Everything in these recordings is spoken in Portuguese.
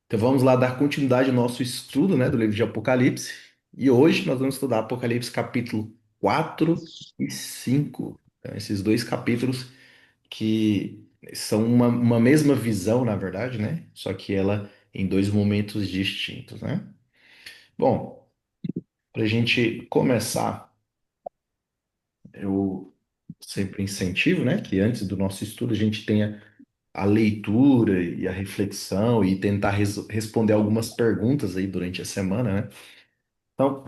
Então vamos lá dar continuidade ao nosso estudo, né, do livro de Apocalipse. E hoje nós vamos estudar Apocalipse capítulo 4 e 5. Então, esses dois capítulos que são uma mesma visão, na verdade, né? Só que ela em dois momentos distintos, né? Bom, para a gente começar, eu sempre incentivo, né, que antes do nosso estudo a gente tenha a leitura e a reflexão e tentar responder algumas perguntas aí durante a semana, né? Então,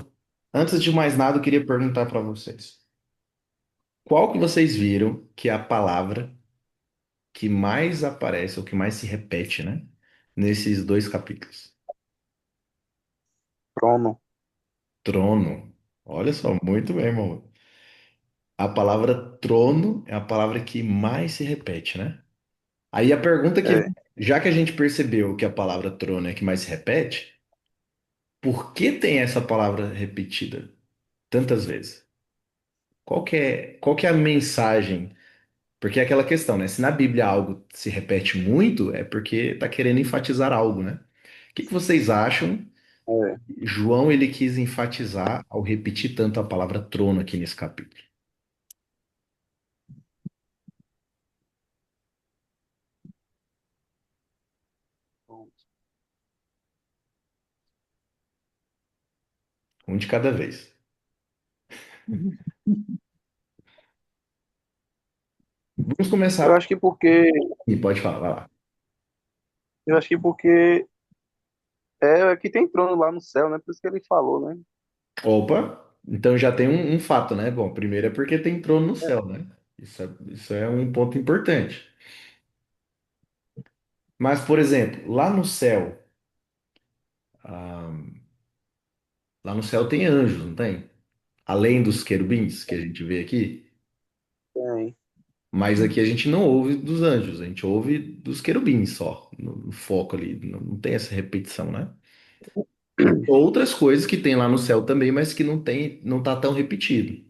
antes de mais nada, eu queria perguntar para vocês. Qual que vocês viram que é a palavra que mais aparece, ou que mais se repete, né? Nesses dois capítulos? Trono. Trono. Olha só, muito bem, irmão. A palavra trono é a palavra que mais se repete, né? Aí a pergunta que É, vem, já que a gente percebeu que a palavra trono é a que mais se repete, por que tem essa palavra repetida tantas vezes? Qual que é a mensagem? Porque é aquela questão, né? Se na Bíblia algo se repete muito, é porque está querendo enfatizar algo, né? O que que vocês acham? é. João, ele quis enfatizar ao repetir tanto a palavra trono aqui nesse capítulo. Um de cada vez. Vamos Eu começar. acho que porque, E pode falar, vai lá. eu acho que porque é que tem trono lá no céu, né? Por isso que ele falou, né? Opa, então já tem um fato, né? Bom, primeiro é porque tem trono no céu, né? Isso é um ponto importante. Mas, por exemplo, ah, lá no céu tem anjos, não tem? Além dos querubins que a gente vê aqui. Tem. Mas aqui a gente não ouve dos anjos, a gente ouve dos querubins só, no foco ali. Não tem essa repetição, né? E outras coisas que tem lá no céu também, mas que não tem, não tá tão repetido.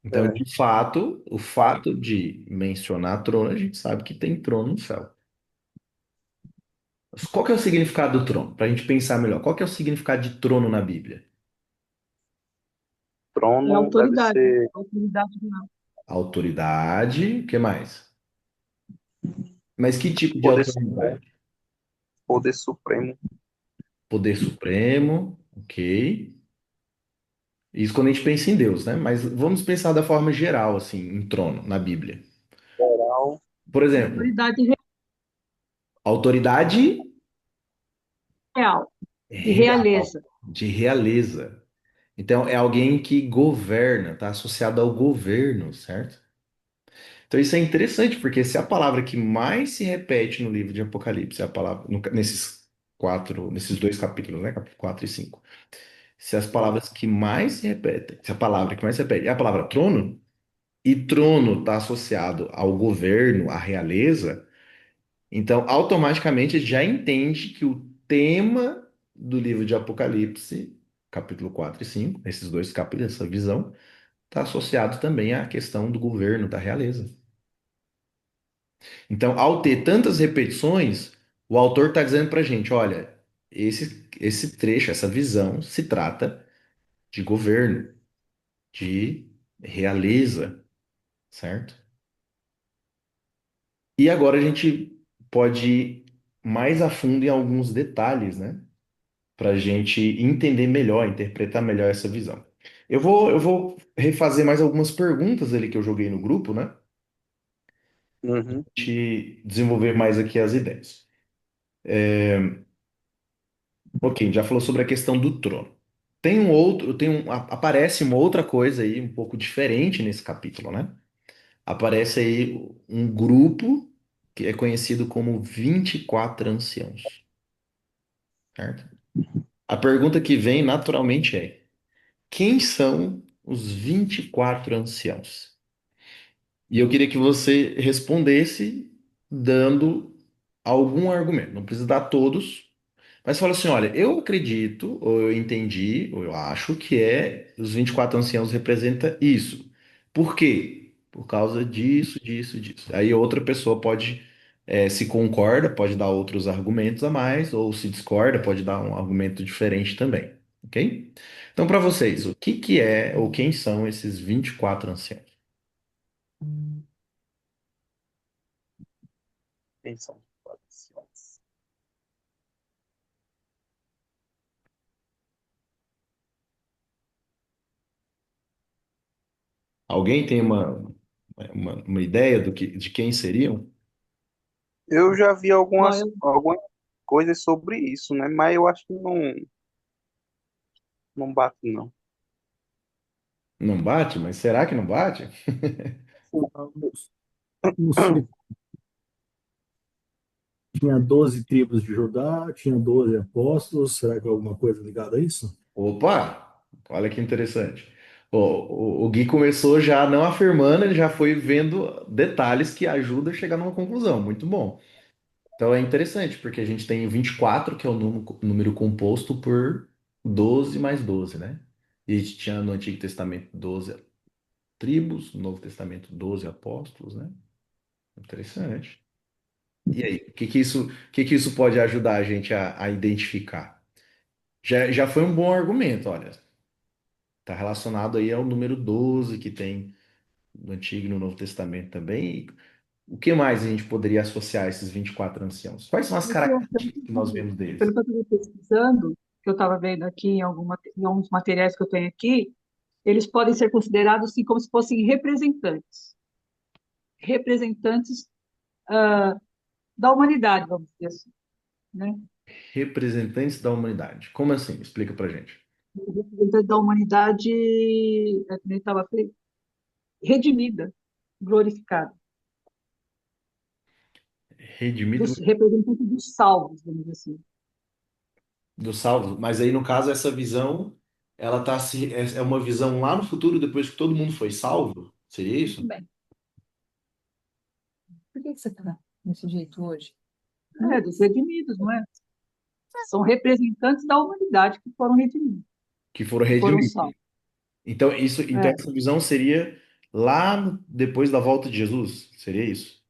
Então, É. de fato, o fato de mencionar trono, a gente sabe que tem trono no céu. Mas qual que é o significado do trono? Para a gente pensar melhor, qual que é o significado de trono na Bíblia? É Trono deve autoridade. ser Autoridade não. Autoridade, o que mais? Mas que tipo de poder supremo, autoridade? poder supremo, Poder supremo, ok. Isso quando a gente pensa em Deus, né? Mas vamos pensar da forma geral, assim, em trono, na Bíblia. moral, Por exemplo, Autoridade autoridade real, de real, realeza. de realeza. Então, é alguém que governa, está associado ao governo, certo? Então, isso é interessante, porque se a palavra que mais se repete no livro de Apocalipse é a palavra, nesses dois capítulos, né? Capítulo 4 e 5. Se as palavras que mais se repetem, se a palavra que mais se repete é a palavra trono, e trono está associado ao governo, à realeza, então automaticamente já entende que o tema do livro de Apocalipse, capítulo 4 e 5, esses dois capítulos, essa visão, está associado também à questão do governo, da realeza. Então, ao ter tantas repetições, o autor está dizendo para a gente: olha, esse trecho, essa visão, se trata de governo, de realeza, certo? E agora a gente pode ir mais a fundo em alguns detalhes, né? Para a gente entender melhor, interpretar melhor essa visão. Eu vou refazer mais algumas perguntas ali que eu joguei no grupo, né? uhum, Te desenvolver mais aqui as ideias. Ok, já falou sobre a questão do trono. Aparece uma outra coisa aí, um pouco diferente nesse capítulo, né? Aparece aí um grupo que é conhecido como 24 anciãos, certo? A pergunta que vem naturalmente é: quem são os 24 anciãos? E eu queria que você respondesse dando algum argumento. Não precisa dar todos, mas fala assim: olha, eu acredito, ou eu entendi, ou eu acho que os 24 anciãos representa isso. Por quê? Por causa disso, disso, disso. Aí outra pessoa pode Se concorda, pode dar outros argumentos a mais, ou se discorda, pode dar um argumento diferente também, ok? Então, para vocês, o que que é ou quem são esses 24 anciãos? Quem são os tradições? Alguém tem uma ideia de quem seriam? Eu já vi Ó, eu, algumas coisas sobre isso, né? Mas eu acho que não bate, não. Não bate, mas será que não bate? não sei, tinha 12 tribos de Judá, tinha 12 apóstolos, será que é alguma coisa ligada a isso? Opa, olha que interessante. O Gui começou já não afirmando, ele já foi vendo detalhes que ajudam a chegar numa conclusão. Muito bom. Então é interessante, porque a gente tem o 24, que é o número composto por 12 mais 12, né? E a gente tinha no Antigo Testamento 12 tribos, no Novo Testamento 12 apóstolos, né? Interessante. E aí, o que que isso pode ajudar a gente a identificar? Já foi um bom argumento, olha. Está relacionado aí ao número 12 que tem no Antigo e no Novo Testamento também. O que mais a gente poderia associar a esses 24 anciãos? Quais são as Mas características que nós vemos pelo deles? que eu estava pesquisando, que eu estava vendo aqui em alguns materiais que eu tenho aqui, eles podem ser considerados assim, como se fossem representantes, representantes da humanidade, vamos dizer assim, né? Representantes da humanidade. Como assim? Explica pra gente. Representantes da humanidade, como estava redimida, glorificada, Redimido representantes dos salvos, vamos dizer assim. dos salvos. Mas aí, no caso, essa visão, ela tá se, é uma visão lá no futuro, depois que todo mundo foi salvo? Seria Muito isso? bem. Por que você está desse jeito hoje? É, dos redimidos, não é? São representantes da humanidade que foram redimidos, Que foram que foram redimidos. salvos. Então É, essa visão seria lá depois da volta de Jesus? Seria isso?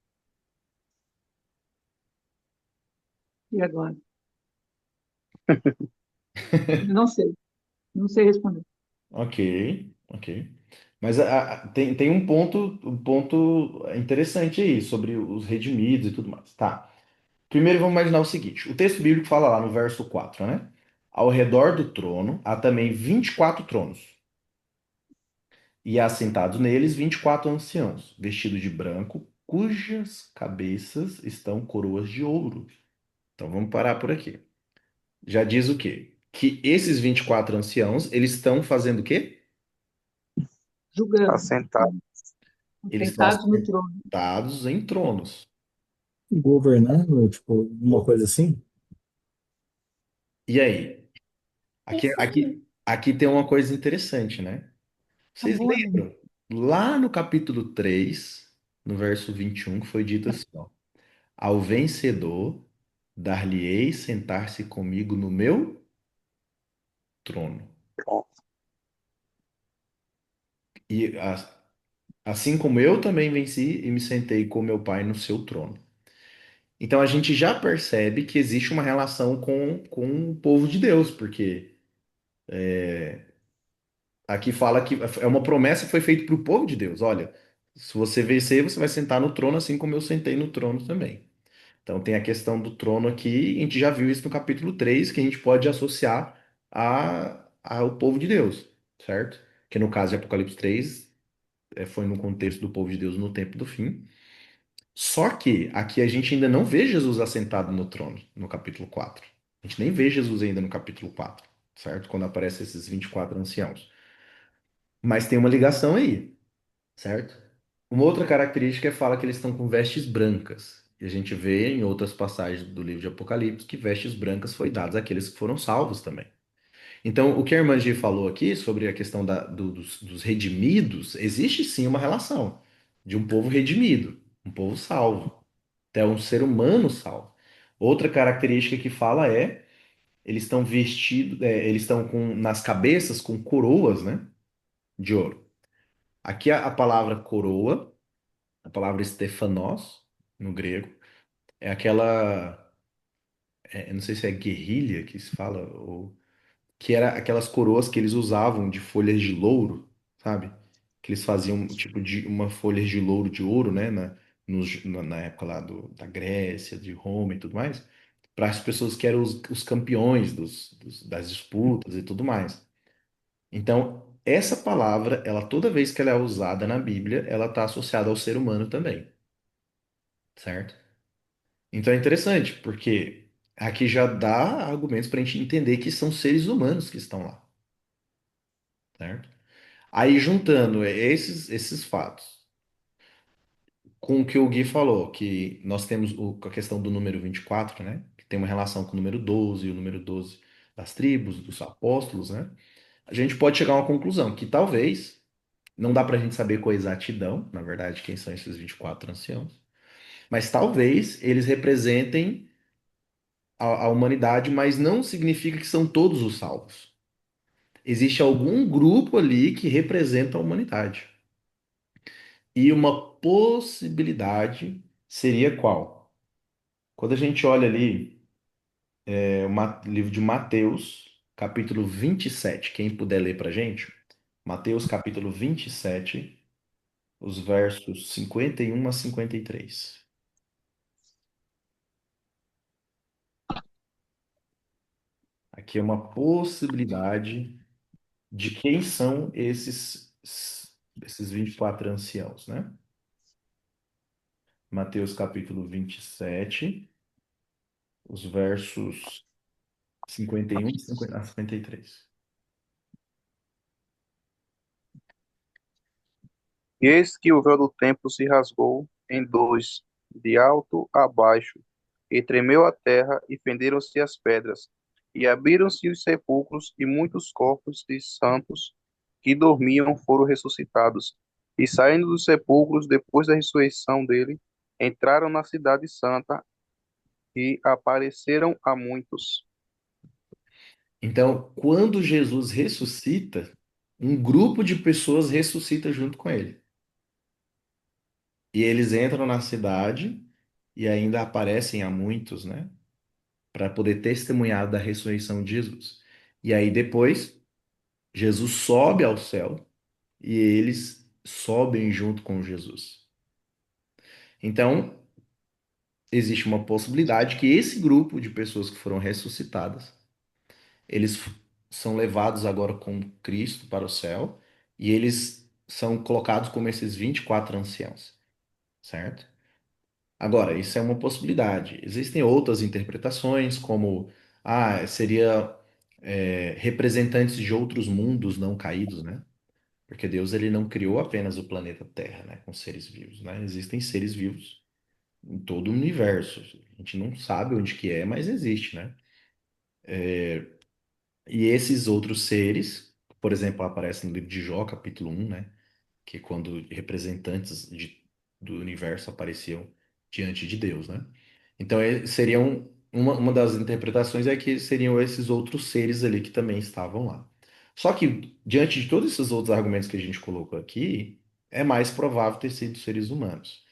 e agora? Eu não sei, não sei responder. Ok, ok. Mas tem um ponto interessante aí sobre os redimidos e tudo mais. Tá. Primeiro vamos imaginar o seguinte: o texto bíblico fala lá no verso 4, né? Ao redor do trono há também 24 tronos, e assentados neles 24 anciãos, vestidos de branco, cujas cabeças estão coroas de ouro. Então vamos parar por aqui. Já diz o quê? Que esses 24 anciãos, eles estão fazendo o quê? Julgando, Assentar. Eles estão sentados no trono. assentados em tronos. Governando, tipo, uma coisa assim? E aí? Aqui tem uma coisa interessante, né? Vocês Amor, lembram? Lá no capítulo 3, no verso 21, que foi dito assim, ó, ao vencedor dar-lhe-ei sentar-se comigo no meu trono. E assim como eu também venci e me sentei com meu pai no seu trono. Então a gente já percebe que existe uma relação com o povo de Deus, porque aqui fala que é uma promessa que foi feita para o povo de Deus. Olha, se você vencer, você vai sentar no trono assim como eu sentei no trono também. Então tem a questão do trono aqui, a gente já viu isso no capítulo 3 que a gente pode associar ao povo de Deus, certo? Que no caso de Apocalipse 3 foi no contexto do povo de Deus no tempo do fim. Só que aqui a gente ainda não vê Jesus assentado no trono, no capítulo 4. A gente nem vê Jesus ainda no capítulo 4, certo? Quando aparecem esses 24 anciãos. Mas tem uma ligação aí, certo? Uma outra característica é fala que eles estão com vestes brancas. E a gente vê em outras passagens do livro de Apocalipse que vestes brancas foi dadas àqueles que foram salvos também. Então, o que a irmã G falou aqui sobre a questão dos redimidos, existe sim uma relação de um povo redimido, um povo salvo, até um ser humano salvo. Outra característica que fala é, eles estão vestidos, eles estão com nas cabeças com coroas, né, de ouro. Aqui a palavra coroa, a palavra Stefanos, no grego, É aquela, eu não sei se é guerrilha que se fala, ou que era aquelas coroas que eles usavam de folhas de louro, sabe? Que eles faziam tipo de uma folha de louro de ouro, né? Na época lá da Grécia, de Roma e tudo mais, para as pessoas que eram os campeões das disputas e tudo mais. Então, essa palavra, ela toda vez que ela é usada na Bíblia, ela está associada ao ser humano também, certo? Então é interessante, porque aqui já dá argumentos para a gente entender que são seres humanos que estão lá, certo? Aí juntando esses fatos com o que o Gui falou, que nós temos a questão do número 24, né? Que tem uma relação com o número 12 e o número 12 das tribos, dos apóstolos, né? A gente pode chegar a uma conclusão que talvez, não dá para a gente saber com exatidão, na verdade, quem são esses 24 anciãos, mas talvez eles representem a humanidade, mas não significa que são todos os salvos. Existe algum grupo ali que representa a humanidade. E uma possibilidade seria qual? Quando a gente olha ali, o livro de Mateus, capítulo 27, quem puder ler para gente, Mateus, capítulo 27, os versos 51 a 53. Aqui é uma possibilidade de quem são esses 24 anciãos, né? Mateus capítulo 27, os versos 51 e 50 a 53. E eis que o véu do templo se rasgou em dois, de alto a baixo, e tremeu a terra, e fenderam-se as pedras, e abriram-se os sepulcros, e muitos corpos de santos que dormiam foram ressuscitados. E saindo dos sepulcros, depois da ressurreição dele, entraram na cidade santa e apareceram a muitos. Então, quando Jesus ressuscita, um grupo de pessoas ressuscita junto com ele. E eles entram na cidade e ainda aparecem a muitos, né? Para poder testemunhar da ressurreição de Jesus. E aí depois, Jesus sobe ao céu e eles sobem junto com Jesus. Então, existe uma possibilidade que esse grupo de pessoas que foram ressuscitadas, eles são levados agora com Cristo para o céu e eles são colocados como esses 24 anciãos, certo? Agora, isso é uma possibilidade. Existem outras interpretações, como seria representantes de outros mundos não caídos, né? Porque Deus ele não criou apenas o planeta Terra, né, com seres vivos, né? Existem seres vivos em todo o universo. A gente não sabe onde que é, mas existe, né? E esses outros seres, por exemplo, aparecem no livro de Jó, capítulo 1, né? Que é quando representantes do universo apareciam diante de Deus, né? Então, seriam uma das interpretações é que seriam esses outros seres ali que também estavam lá. Só que, diante de todos esses outros argumentos que a gente colocou aqui, é mais provável ter sido seres humanos.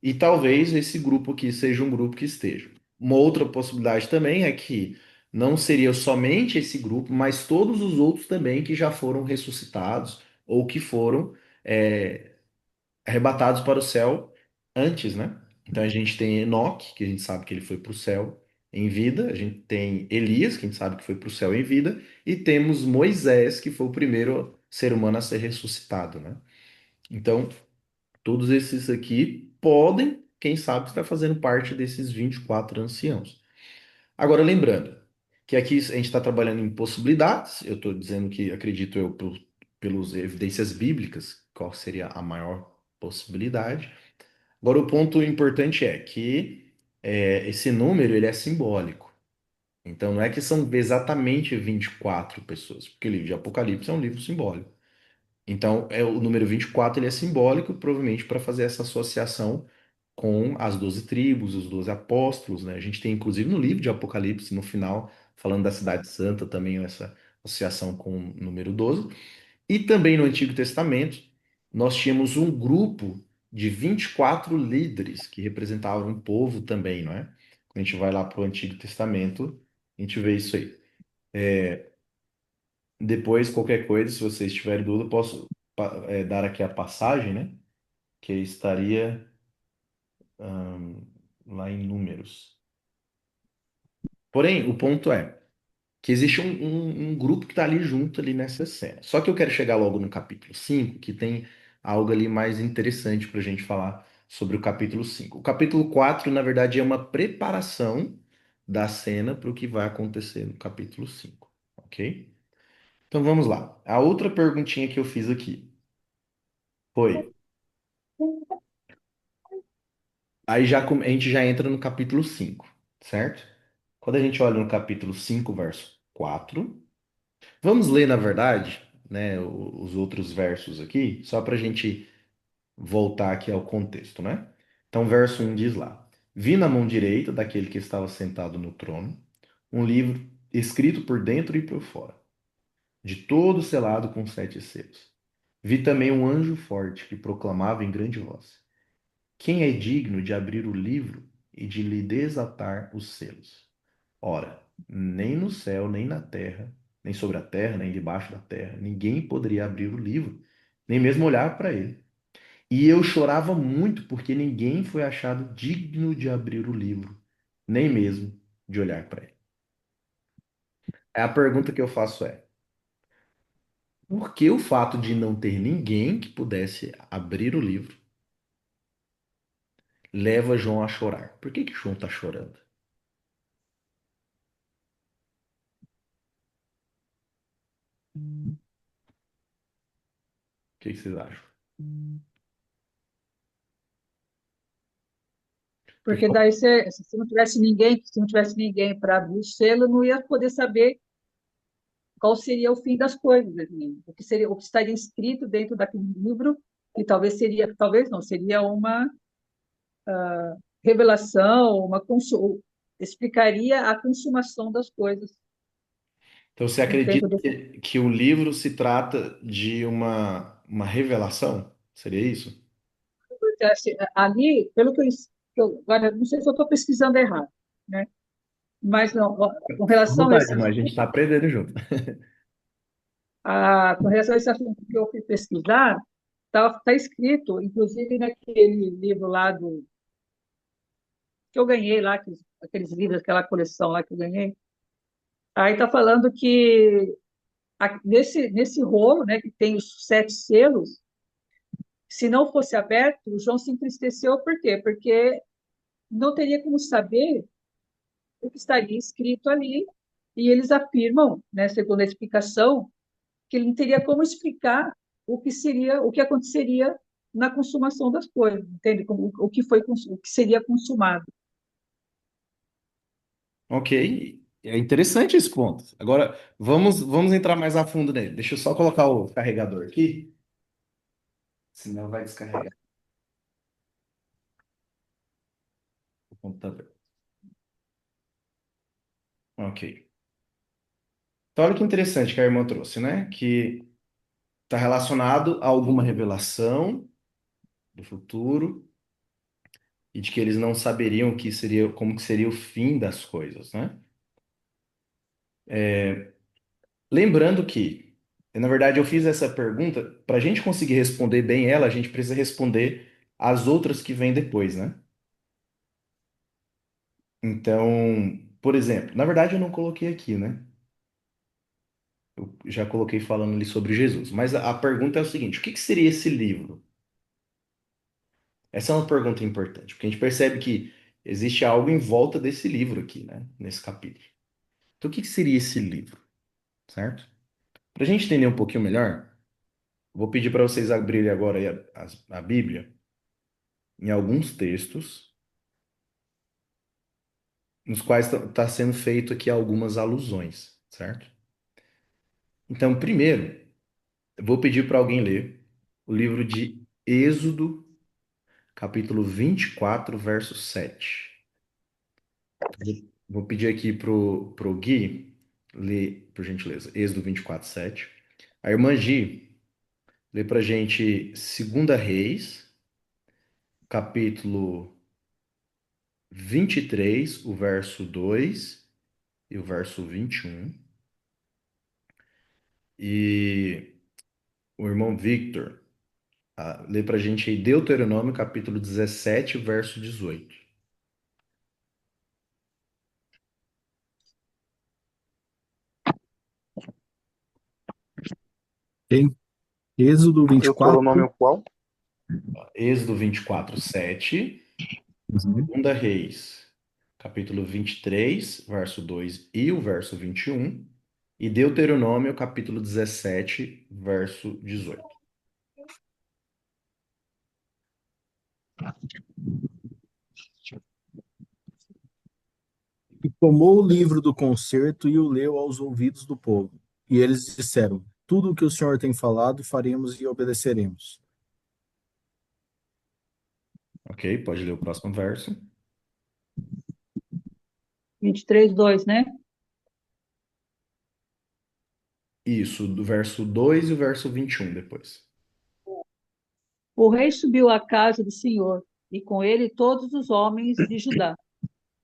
E talvez esse grupo aqui seja um grupo que esteja. Uma outra possibilidade também é que não seria somente esse grupo, mas todos os outros também que já foram ressuscitados ou que foram é, arrebatados para o céu antes, né? Então a gente tem Enoque, que a gente sabe que ele foi para o céu em vida, a gente tem Elias, que a gente sabe que foi para o céu em vida, e temos Moisés, que foi o primeiro ser humano a ser ressuscitado, né? Então, todos esses aqui podem, quem sabe, estar fazendo parte desses 24 anciãos. Agora, lembrando que aqui a gente está trabalhando em possibilidades, eu estou dizendo que acredito eu, pelas evidências bíblicas, qual seria a maior possibilidade. Agora, o ponto importante é que esse número ele é simbólico. Então, não é que são exatamente 24 pessoas, porque o livro de Apocalipse é um livro simbólico. Então, o número 24 ele é simbólico, provavelmente para fazer essa associação com as 12 tribos, os 12 apóstolos, né? A gente tem, inclusive, no livro de Apocalipse, no final, falando da Cidade Santa, também essa associação com o número 12. E também no Antigo Testamento, nós tínhamos um grupo de 24 líderes que representavam um povo também, não é? Quando a gente vai lá para o Antigo Testamento, a gente vê isso aí. Depois, qualquer coisa, se vocês tiverem dúvida, eu posso dar aqui a passagem, né? Que estaria lá em Números. Porém, o ponto é que existe um grupo que está ali junto ali nessa cena. Só que eu quero chegar logo no capítulo 5 que tem algo ali mais interessante para a gente falar sobre o capítulo 5. O capítulo 4 na verdade, é uma preparação da cena para o que vai acontecer no capítulo 5, ok? Então vamos lá. A outra perguntinha que eu fiz aqui foi. Aí a gente já entra no capítulo 5, certo? Quando a gente olha no capítulo 5, verso 4, vamos ler, na verdade, né, os outros versos aqui, só para a gente voltar aqui ao contexto, né? Então, verso 1 diz lá: Vi na mão direita daquele que estava sentado no trono um livro escrito por dentro e por fora, de todo selado com 7 selos. Vi também um anjo forte que proclamava em grande voz: Quem é digno de abrir o livro e de lhe desatar os selos? Ora, nem no céu, nem na terra, nem sobre a terra, nem debaixo da terra, ninguém poderia abrir o livro, nem mesmo olhar para ele. E eu chorava muito porque ninguém foi achado digno de abrir o livro, nem mesmo de olhar para ele. A pergunta que eu faço é: por que o fato de não ter ninguém que pudesse abrir o livro leva João a chorar? Por que que João está chorando? O que que vocês acham? Porque Porque daí, se não tivesse ninguém, se não tivesse ninguém para abrir o selo, não ia poder saber qual seria o fim das coisas, né? O que seria, o que estaria escrito dentro daquele livro, que talvez seria, talvez não, seria uma revelação, explicaria a consumação das coisas Então, você dentro acredita desse. que o livro se trata de uma revelação? Seria isso? Porque, assim, ali, pelo que eu agora, não sei se eu estou pesquisando errado, né? Mas não, com À relação a vontade, esse irmão, a gente assunto, está aprendendo junto. com relação a esse assunto que eu fui pesquisar, tá escrito, inclusive naquele livro lá que eu ganhei lá, aqueles livros, aquela coleção lá que eu ganhei. Aí está falando que nesse rolo, né, que tem os 7 selos, se não fosse aberto, o João se entristeceu, por quê? Porque não teria como saber o que estaria escrito ali, e eles afirmam, né, segundo a explicação, que ele não teria como explicar o que aconteceria na consumação das coisas, entende? Como, o que seria consumado. Ok, é interessante esse ponto. Agora, vamos entrar mais a fundo nele. Deixa eu só colocar o carregador aqui, senão vai descarregar o computador. Ok. Então, olha que interessante que a irmã trouxe, né? Que está relacionado a alguma revelação do futuro e de que eles não saberiam que seria, como que seria o fim das coisas, né? Lembrando que, na verdade, eu fiz essa pergunta, para a gente conseguir responder bem ela, a gente precisa responder as outras que vêm depois, né? Então, por exemplo, na verdade eu não coloquei aqui, né? Eu já coloquei falando ali sobre Jesus. Mas a pergunta é o seguinte: o que que seria esse livro? Essa é uma pergunta importante, porque a gente percebe que existe algo em volta desse livro aqui, né? Nesse capítulo. Então, o que que seria esse livro, certo? Para a gente entender um pouquinho melhor, vou pedir para vocês abrirem agora aí a Bíblia em alguns textos, nos quais está sendo feito aqui algumas alusões, certo? Então, primeiro, eu vou pedir para alguém ler o livro de Êxodo, capítulo 24, verso 7. Vou pedir aqui pro Gui ler, por gentileza, Êxodo 24, 7. A irmã Gi lê pra gente Segunda Reis, capítulo 23, o verso 2 e o verso 21. E o irmão Victor, lê pra gente aí Deuteronômio, capítulo 17, verso 18. Ok? Êxodo 24. Deuteronômio qual? Êxodo 24, 7. Uhum. Segunda Reis, capítulo 23, verso 2 e o verso 21. E Deuteronômio, capítulo 17, verso 18. E tomou o livro do concerto e o leu aos ouvidos do povo. E eles disseram: Tudo o que o Senhor tem falado, faremos e obedeceremos. Ok? Pode ler o próximo verso. 23, 2, né? Isso, do verso 2 e o verso 21 depois. O rei subiu à casa do Senhor, e com ele todos os homens de Judá,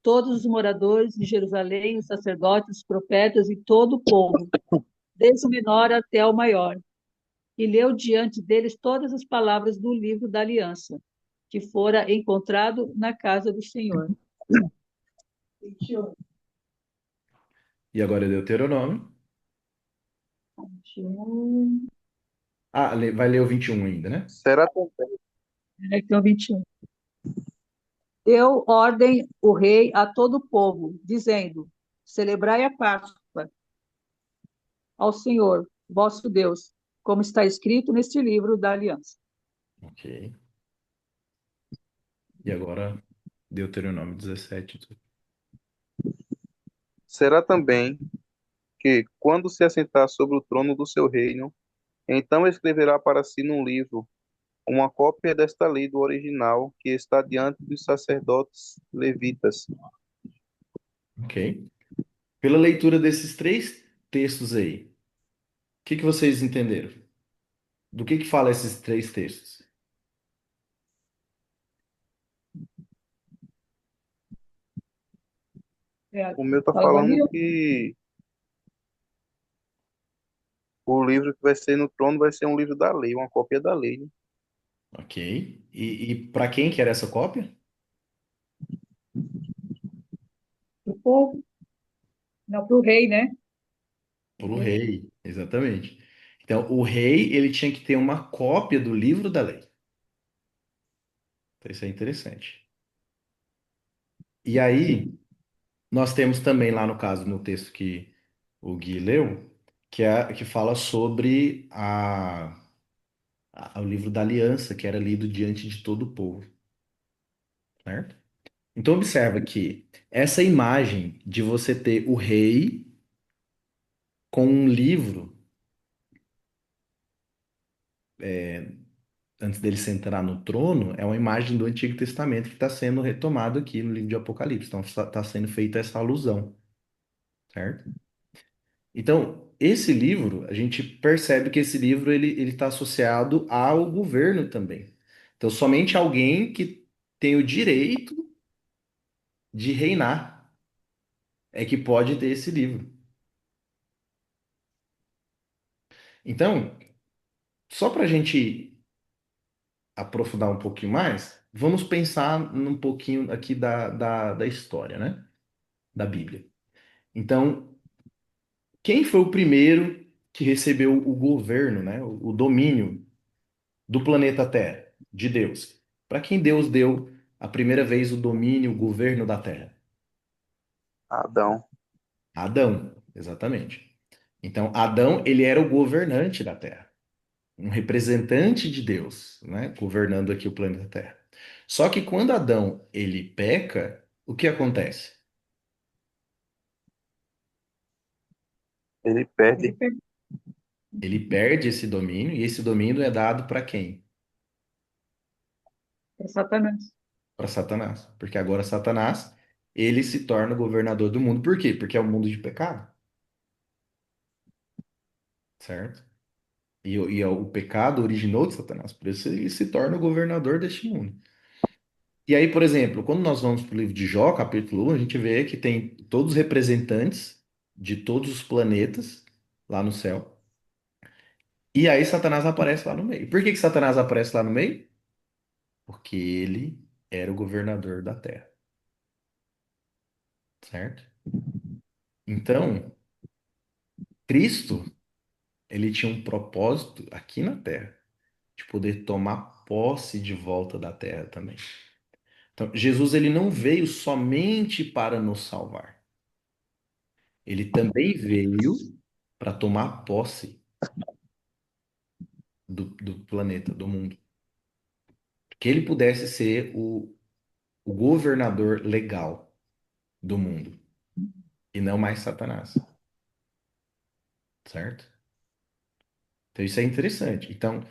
todos os moradores de Jerusalém, os sacerdotes, os profetas e todo o povo, desde o menor até o maior, e leu diante deles todas as palavras do livro da aliança, que fora encontrado na casa do Senhor. 21. E agora é Deuteronômio. 21. Vai ler o 21 ainda, né? Será também, É que é o 21. Deu ordem o rei a todo o povo, dizendo: Celebrai a Páscoa ao Senhor, vosso Deus, como está escrito neste livro da aliança. Ok. E agora Deuteronômio 17. será também que, quando se assentar sobre o trono do seu reino, então escreverá para si num livro uma cópia desta lei do original que está diante dos sacerdotes levitas. Ok? Pela leitura desses três textos aí, o que que vocês entenderam? Do que fala esses três textos? É, O meu está fala ali, falando que o livro que vai ser no trono vai ser um livro da lei, uma cópia da lei, né? Ok. E para quem que era essa cópia? o povo, não para o rei, né? Para o rei, exatamente. Então, o rei, ele tinha que ter uma cópia do livro da lei. Então, isso é interessante. E aí, nós temos também lá no caso, no texto que o Gui leu, que fala sobre o livro da aliança, que era lido diante de todo o povo, certo? Então, observa que essa imagem de você ter o rei com um livro antes dele sentar no trono, é uma imagem do Antigo Testamento que está sendo retomado aqui no livro de Apocalipse. Então, está sendo feita essa alusão, certo? Então, esse livro, a gente percebe que esse livro ele está associado ao governo também. Então, somente alguém que tem o direito de reinar é que pode ter esse livro. Então, só para a gente aprofundar um pouquinho mais, vamos pensar num pouquinho aqui da história, né? Da Bíblia. Então, quem foi o primeiro que recebeu o governo, né? O domínio do planeta Terra? De Deus. Para quem Deus deu a primeira vez o domínio, o governo da Terra? Adão. Adão, exatamente. Então, Adão, ele era o governante da Terra, um representante de Deus, né? Governando aqui o planeta Terra. Só que quando Adão, ele peca, o que acontece? Ele Ele perde. perdeu Ele perde esse domínio e esse domínio é dado para quem? para Satanás. Para Satanás. Porque agora Satanás, ele se torna o governador do mundo. Por quê? Porque é um mundo de pecado, certo? E o pecado originou de Satanás, por isso ele se torna o governador deste mundo. E aí, por exemplo, quando nós vamos para o livro de Jó, capítulo 1, a gente vê que tem todos os representantes de todos os planetas lá no céu. E aí Satanás aparece lá no meio. Por que que Satanás aparece lá no meio? Porque ele era o governador da Terra, certo? Então, Cristo, ele tinha um propósito aqui na Terra, de poder tomar posse de volta da Terra também. Então, Jesus, ele não veio somente para nos salvar. Ele também veio para tomar posse do planeta, do mundo. Que ele pudesse ser o governador legal do mundo e não mais Satanás, certo? Então isso é interessante. Então,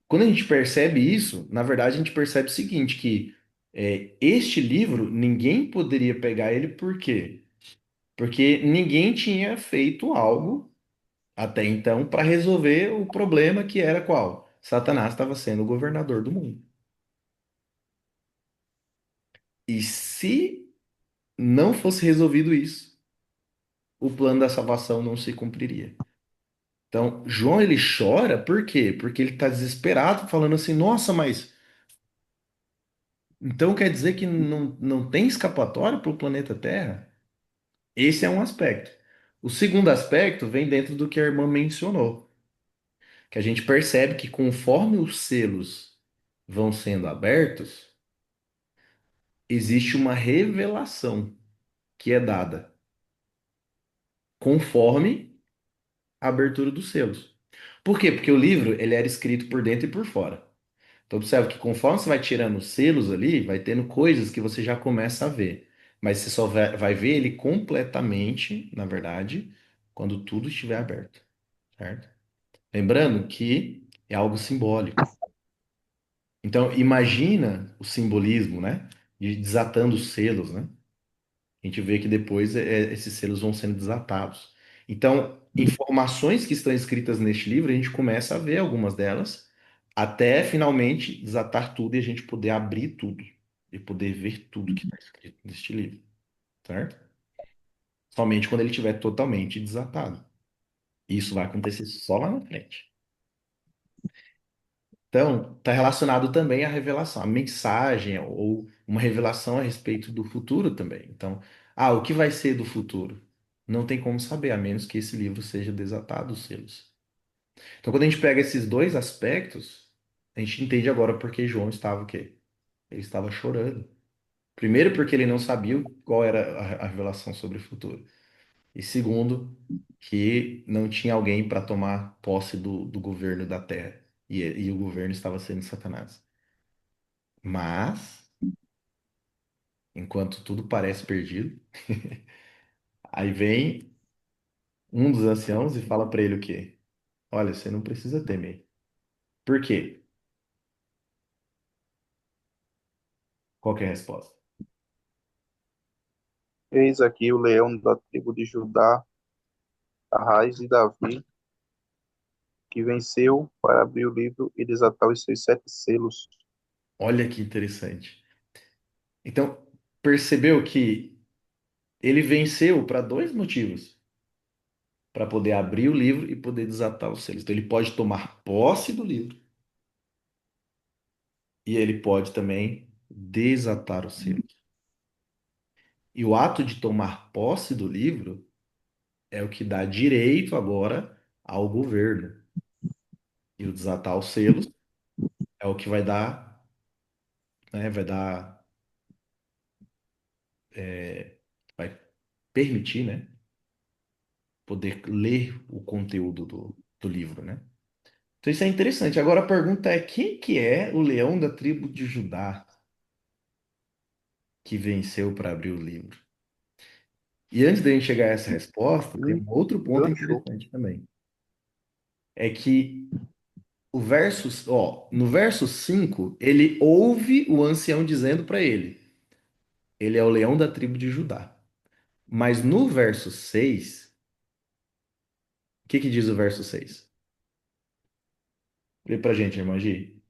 quando a gente percebe isso, na verdade a gente percebe o seguinte, que este livro, ninguém poderia pegar ele, por quê? Porque ninguém tinha feito algo até então para resolver o problema que era qual? Satanás estava sendo o governador do mundo. E se não fosse resolvido isso, o plano da salvação não se cumpriria. Então, João ele chora, por quê? Porque ele está desesperado, falando assim: nossa, mas então quer dizer que não tem escapatória para o planeta Terra? Esse é um aspecto. O segundo aspecto vem dentro do que a irmã mencionou, que a gente percebe que conforme os selos vão sendo abertos, existe uma revelação que é dada conforme a abertura dos selos. Por quê? Porque o livro ele era escrito por dentro e por fora. Então, observa que conforme você vai tirando os selos ali, vai tendo coisas que você já começa a ver. Mas você só vai ver ele completamente, na verdade, quando tudo estiver aberto, certo? Lembrando que é algo simbólico. Então, imagina o simbolismo, né? De desatando os selos, né? A gente vê que depois esses selos vão sendo desatados. Então, informações que estão escritas neste livro, a gente começa a ver algumas delas, até finalmente desatar tudo e a gente poder abrir tudo e poder ver tudo que está escrito neste livro, certo? Somente quando ele estiver totalmente desatado. Isso vai acontecer só lá na frente. Então, está relacionado também à revelação, à mensagem ou uma revelação a respeito do futuro também. Então, o que vai ser do futuro? Não tem como saber, a menos que esse livro seja desatado os selos. Então, quando a gente pega esses dois aspectos, a gente entende agora por que João estava o quê? Ele estava chorando. Primeiro, porque ele não sabia qual era a revelação sobre o futuro. E segundo, que não tinha alguém para tomar posse do governo da Terra. E o governo estava sendo Satanás. Mas, enquanto tudo parece perdido, aí vem um dos anciãos e fala para ele o quê? Olha, você não precisa temer. Por quê? Qual que é a resposta? Eis aqui o leão da tribo de Judá, a raiz de Davi, que venceu para abrir o livro e desatar os seus sete selos. Olha que interessante. Então, percebeu que ele venceu para dois motivos. Para poder abrir o livro e poder desatar os selos. Então, ele pode tomar posse do livro e ele pode também desatar os selos. E o ato de tomar posse do livro é o que dá direito agora ao governo. E o desatar os selos é o que vai dar, né, vai permitir, né, poder ler o conteúdo do livro, né? Então isso é interessante. Agora a pergunta é, quem que é o leão da tribo de Judá que venceu para abrir o livro? E antes de a gente chegar a essa resposta, tem um outro ponto Enganchou. interessante também. É que no verso 5 ele ouve o ancião dizendo para ele: ele é o leão da tribo de Judá. Mas no verso 6, o que que diz o verso 6? Lê pra gente, irmã Gi.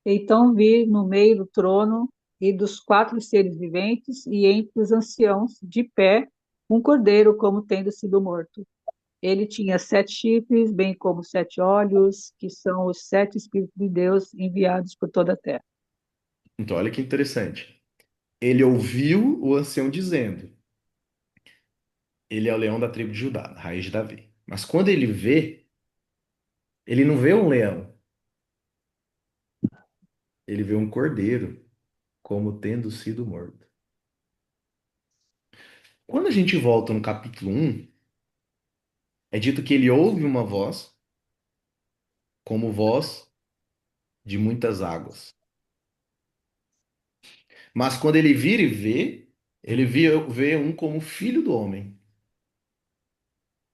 Então vi no meio do trono e dos quatro seres viventes e entre os anciãos, de pé, um cordeiro como tendo sido morto. Ele tinha sete chifres, bem como sete olhos, que são os sete Espíritos de Deus enviados por toda a terra. Então, olha que interessante. Ele ouviu o ancião dizendo: ele é o leão da tribo de Judá, da raiz de Davi. Mas quando ele vê, ele não vê um leão, ele vê um cordeiro como tendo sido morto. Quando a gente volta no capítulo 1, é dito que ele ouve uma voz, como voz de muitas águas. Mas quando ele vira e vê, vê um como filho do homem,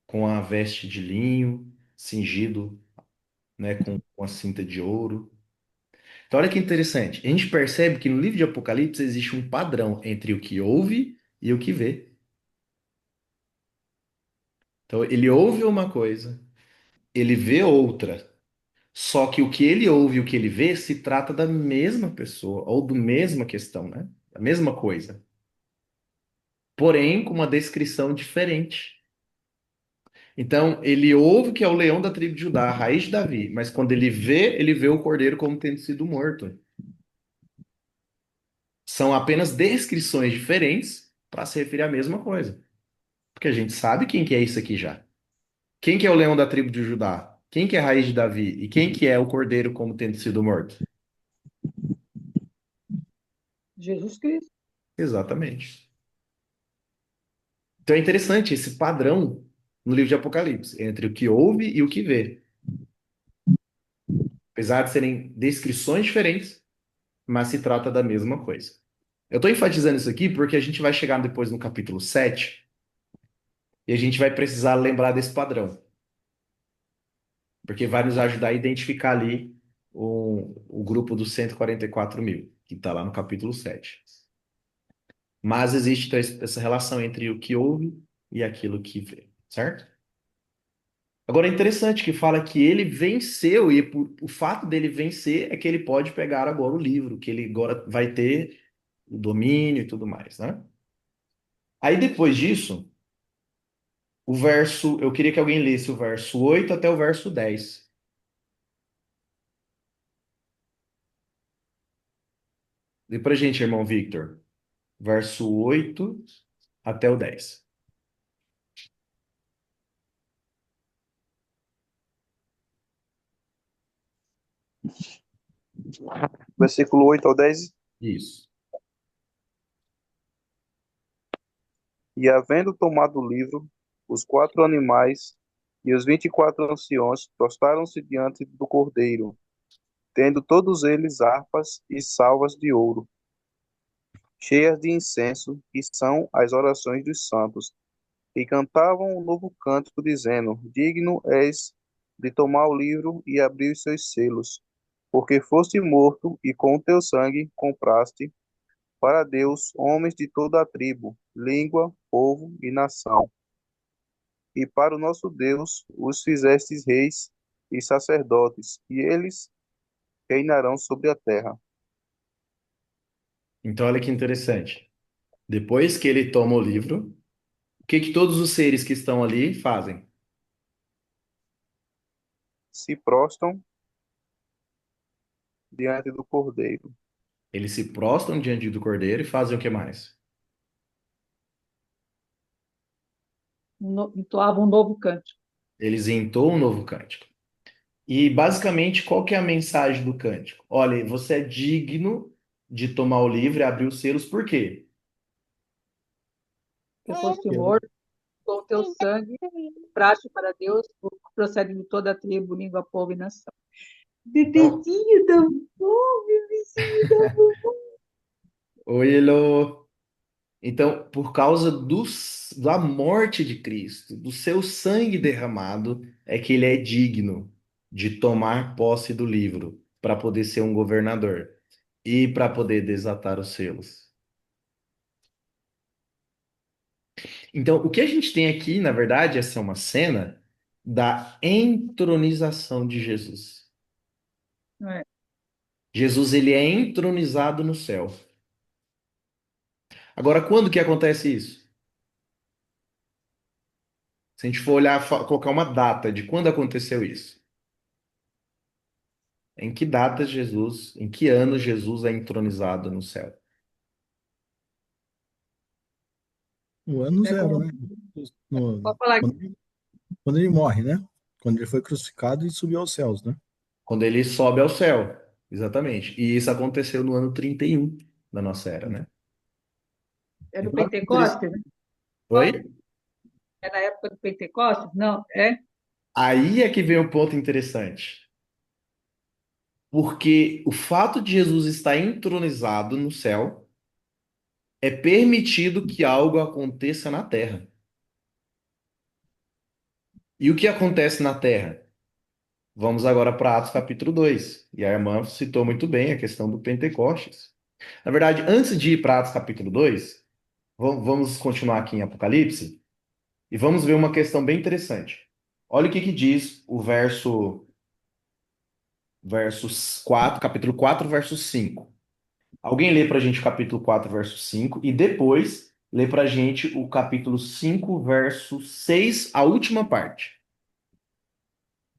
com a veste de linho, cingido, né, com a cinta de ouro. Então, olha que interessante. A gente percebe que no livro de Apocalipse existe um padrão entre o que ouve e o que vê. Então, ele ouve uma coisa, ele vê outra. Só que o que ele ouve e o que ele vê se trata da mesma pessoa, ou da mesma questão, né? Da mesma coisa. Porém, com uma descrição diferente. Então, ele ouve que é o leão da tribo de Judá, a raiz de Davi, mas quando ele vê o cordeiro como tendo sido morto. São apenas descrições diferentes para se referir à mesma coisa. Porque a gente sabe quem que é isso aqui já. Quem que é o leão da tribo de Judá? Quem que é a raiz de Davi? E quem que é o cordeiro como tendo sido morto? Jesus Cristo. Exatamente. Então é interessante esse padrão no livro de Apocalipse, entre o que ouve e o que vê. Apesar de serem descrições diferentes, mas se trata da mesma coisa. Eu estou enfatizando isso aqui porque a gente vai chegar depois no capítulo 7 e a gente vai precisar lembrar desse padrão, porque vai nos ajudar a identificar ali o grupo dos 144 mil, que está lá no capítulo 7. Mas existe então, essa relação entre o que ouve e aquilo que vê, certo? Agora é interessante que fala que ele venceu, e o fato dele vencer é que ele pode pegar agora o livro, que ele agora vai ter o domínio e tudo mais, né? Aí depois disso, eu queria que alguém lesse o verso 8 até o verso 10. Lê pra gente, irmão Victor. Verso 8 até o 10. Versículo 8 ao 10. Isso. E havendo tomado o livro, os quatro animais e os 24 anciões prostraram-se diante do Cordeiro, tendo todos eles harpas e salvas de ouro, cheias de incenso, que são as orações dos santos, e cantavam um novo cântico, dizendo: Digno és de tomar o livro e abrir os seus selos, porque foste morto e com o teu sangue compraste para Deus homens de toda a tribo, língua, povo e nação. E para o nosso Deus os fizestes reis e sacerdotes, e eles reinarão sobre a terra. Então, olha que interessante. Depois que ele toma o livro, o que que todos os seres que estão ali fazem? Se prostram diante do Cordeiro. Eles se prostram diante do cordeiro e fazem o que mais? Entoava um novo cântico. Eles entoam um novo cântico. E basicamente, qual que é a mensagem do cântico? Olha, você é digno de tomar o livro e abrir os selos, por quê? Que foste morto com o teu sangue, praxe para Deus, o que procede de toda a tribo, língua, povo e nação. Então, Bebezinho da vovó, bebezinho da vovó. oi, Elo. Então, por causa da morte de Cristo, do seu sangue derramado, é que ele é digno de tomar posse do livro para poder ser um governador e para poder desatar os selos. Então, o que a gente tem aqui, na verdade, essa é uma cena da entronização de Jesus. É. Jesus ele é entronizado no céu. Agora, quando que acontece isso? Se a gente for olhar, colocar uma data de quando aconteceu isso. Em que data Jesus, em que ano Jesus é entronizado no céu? No ano zero, Século... né? No- Pode falar. quando, quando ele morre, né? Quando ele foi crucificado e subiu aos céus, né? Quando ele sobe ao céu. Exatamente. E isso aconteceu no ano 31 da nossa era, né? É no Então, olha que interessante. Pentecostes? Né? Oi? É na época do Pentecostes? Não, é? Aí é que vem o ponto interessante. Porque o fato de Jesus estar entronizado no céu é permitido que algo aconteça na terra. E o que acontece na terra? Vamos agora para Atos capítulo 2. E a irmã citou muito bem a questão do Pentecostes. Na verdade, antes de ir para Atos capítulo 2, vamos continuar aqui em Apocalipse e vamos ver uma questão bem interessante. Olha o que que diz o versos 4, capítulo 4, verso 5. Alguém lê para a gente o capítulo 4, verso 5 e depois lê para a gente o capítulo 5, verso 6, a última parte.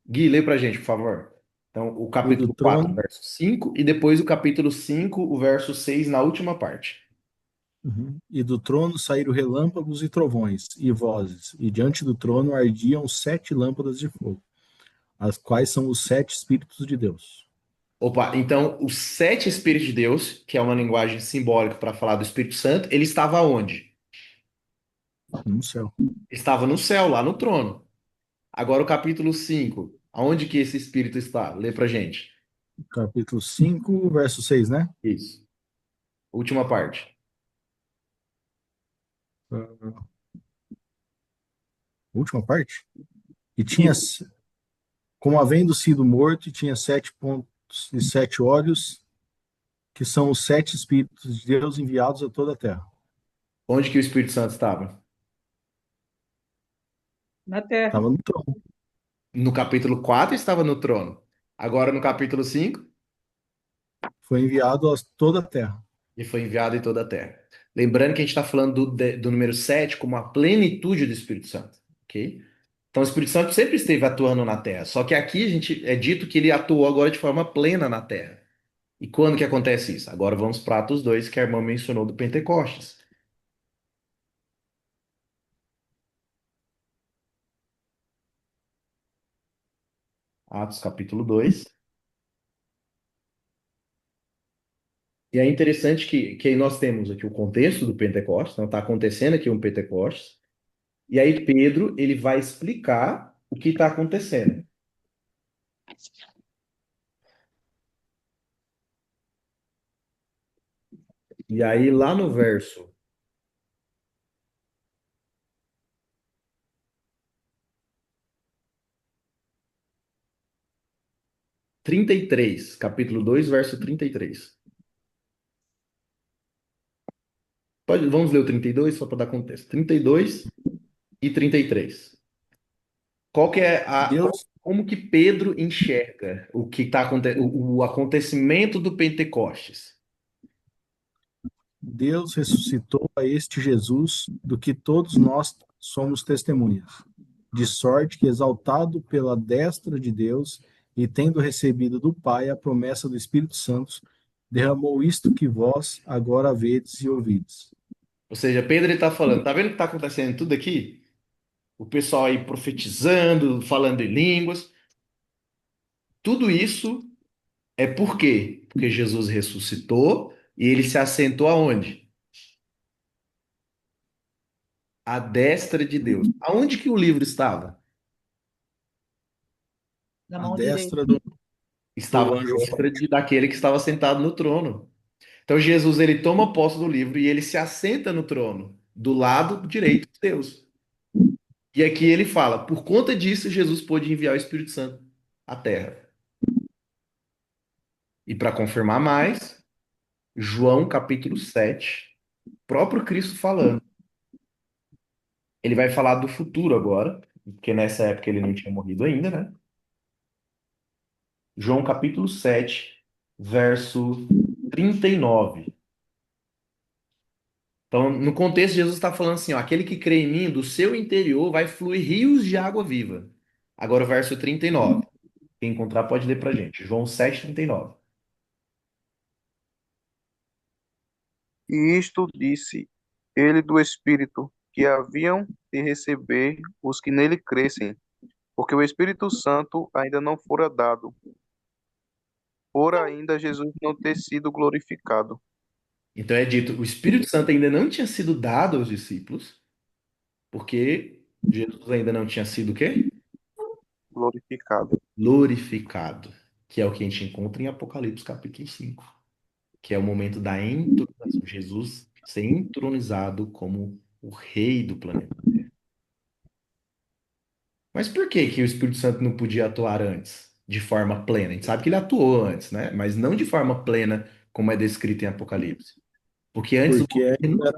Gui, lê para a gente, por favor. Então, o E do capítulo 4, trono, verso 5 e depois o capítulo 5, o verso 6, na última parte. uhum, e do trono saíram relâmpagos e trovões e vozes, e diante do trono ardiam 7 lâmpadas de fogo, as quais são os 7 Espíritos de Deus. Opa, então os 7 Espíritos de Deus, que é uma linguagem simbólica para falar do Espírito Santo, ele estava onde? No céu. Estava no céu, lá no trono. Agora o capítulo 5, aonde que esse Espírito está? Lê pra gente. Capítulo 5, verso 6, né? Isso. Última parte. Ah, última parte. E tinha, Isso. como havendo sido morto, e tinha 7 pontos e 7 olhos, que são os 7 Espíritos de Deus enviados a toda a terra. Onde que o Espírito Santo estava? Na Terra. Estava no trono. No capítulo 4 estava no trono. Agora no capítulo 5 Foi enviado a toda a terra. e foi enviado em toda a terra. Lembrando que a gente está falando do número 7 como a plenitude do Espírito Santo, ok? Então o Espírito Santo sempre esteve atuando na terra, só que aqui a gente é dito que ele atuou agora de forma plena na terra. E quando que acontece isso? Agora vamos para Atos 2, que a irmã mencionou do Pentecostes. Atos capítulo 2. E é interessante que aí nós temos aqui o contexto do Pentecostes, então está acontecendo aqui um Pentecostes, e aí Pedro ele vai explicar o que está acontecendo. E aí lá no verso 33, capítulo 2, verso 33. Vamos ler o 32 só para dar contexto. 32 e 33. Qual que é Deus, como que Pedro enxerga o que está acontecendo, o acontecimento do Pentecostes? Deus ressuscitou a este Jesus, do que todos nós somos testemunhas. De sorte que, exaltado pela destra de Deus e tendo recebido do Pai a promessa do Espírito Santo, derramou isto que vós agora vedes e ouvides. Ou seja, Pedro está falando, tá vendo o que está acontecendo tudo aqui? O pessoal aí profetizando, falando em línguas. Tudo isso é por quê? Porque Jesus ressuscitou e ele se assentou aonde? À destra de Deus. Aonde que o livro estava? Na A mão direita. destra Estava do à anjo destra forte. daquele que estava sentado no trono. Então Jesus ele toma posse do livro e ele se assenta no trono, do lado direito de Deus. E aqui ele fala, por conta disso Jesus pôde enviar o Espírito Santo à terra. E para confirmar mais, João capítulo 7, próprio Cristo falando. Ele vai falar do futuro agora, porque nessa época ele não tinha morrido ainda, né? João capítulo 7. verso 39. Então, no contexto, Jesus está falando assim, ó, aquele que crê em mim, do seu interior vai fluir rios de água viva. Agora o verso 39. Quem encontrar pode ler pra gente. João 7:39. E isto disse ele do Espírito, que haviam de receber os que nele crescem, porque o Espírito Santo ainda não fora dado, por ainda Jesus não ter sido glorificado. Então é dito, o Espírito Santo ainda não tinha sido dado aos discípulos, porque Jesus ainda não tinha sido o quê? Glorificado. Glorificado, que é o que a gente encontra em Apocalipse capítulo 5, que é o momento da entronização. Jesus ser entronizado como o rei do planeta. Mas por que que o Espírito Santo não podia atuar antes, de forma plena? A gente sabe que ele atuou antes, né? Mas não de forma plena, como é descrito em Apocalipse. Porque antes o porque governo, era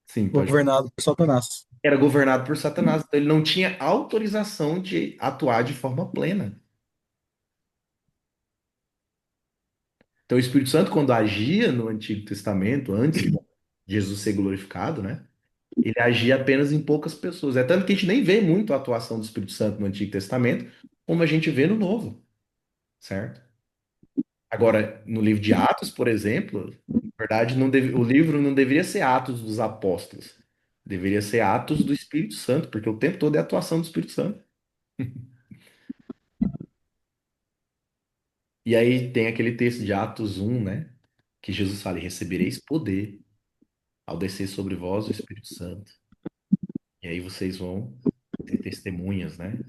sim, pode, governado por Satanás. era governado por Satanás, então ele não tinha autorização de atuar de forma plena. Então o Espírito Santo, quando agia no Antigo Testamento, antes de Jesus ser glorificado, né? Ele agia apenas em poucas pessoas. É tanto que a gente nem vê muito a atuação do Espírito Santo no Antigo Testamento, como a gente vê no Novo, certo? Agora, no livro de Atos, por exemplo, na verdade, o livro não deveria ser Atos dos Apóstolos. Deveria ser Atos do Espírito Santo, porque o tempo todo é a atuação do Espírito Santo. E aí tem aquele texto de Atos 1, né? Que Jesus fala: "E recebereis poder ao descer sobre vós o Espírito Santo. E aí vocês vão ter testemunhas, né?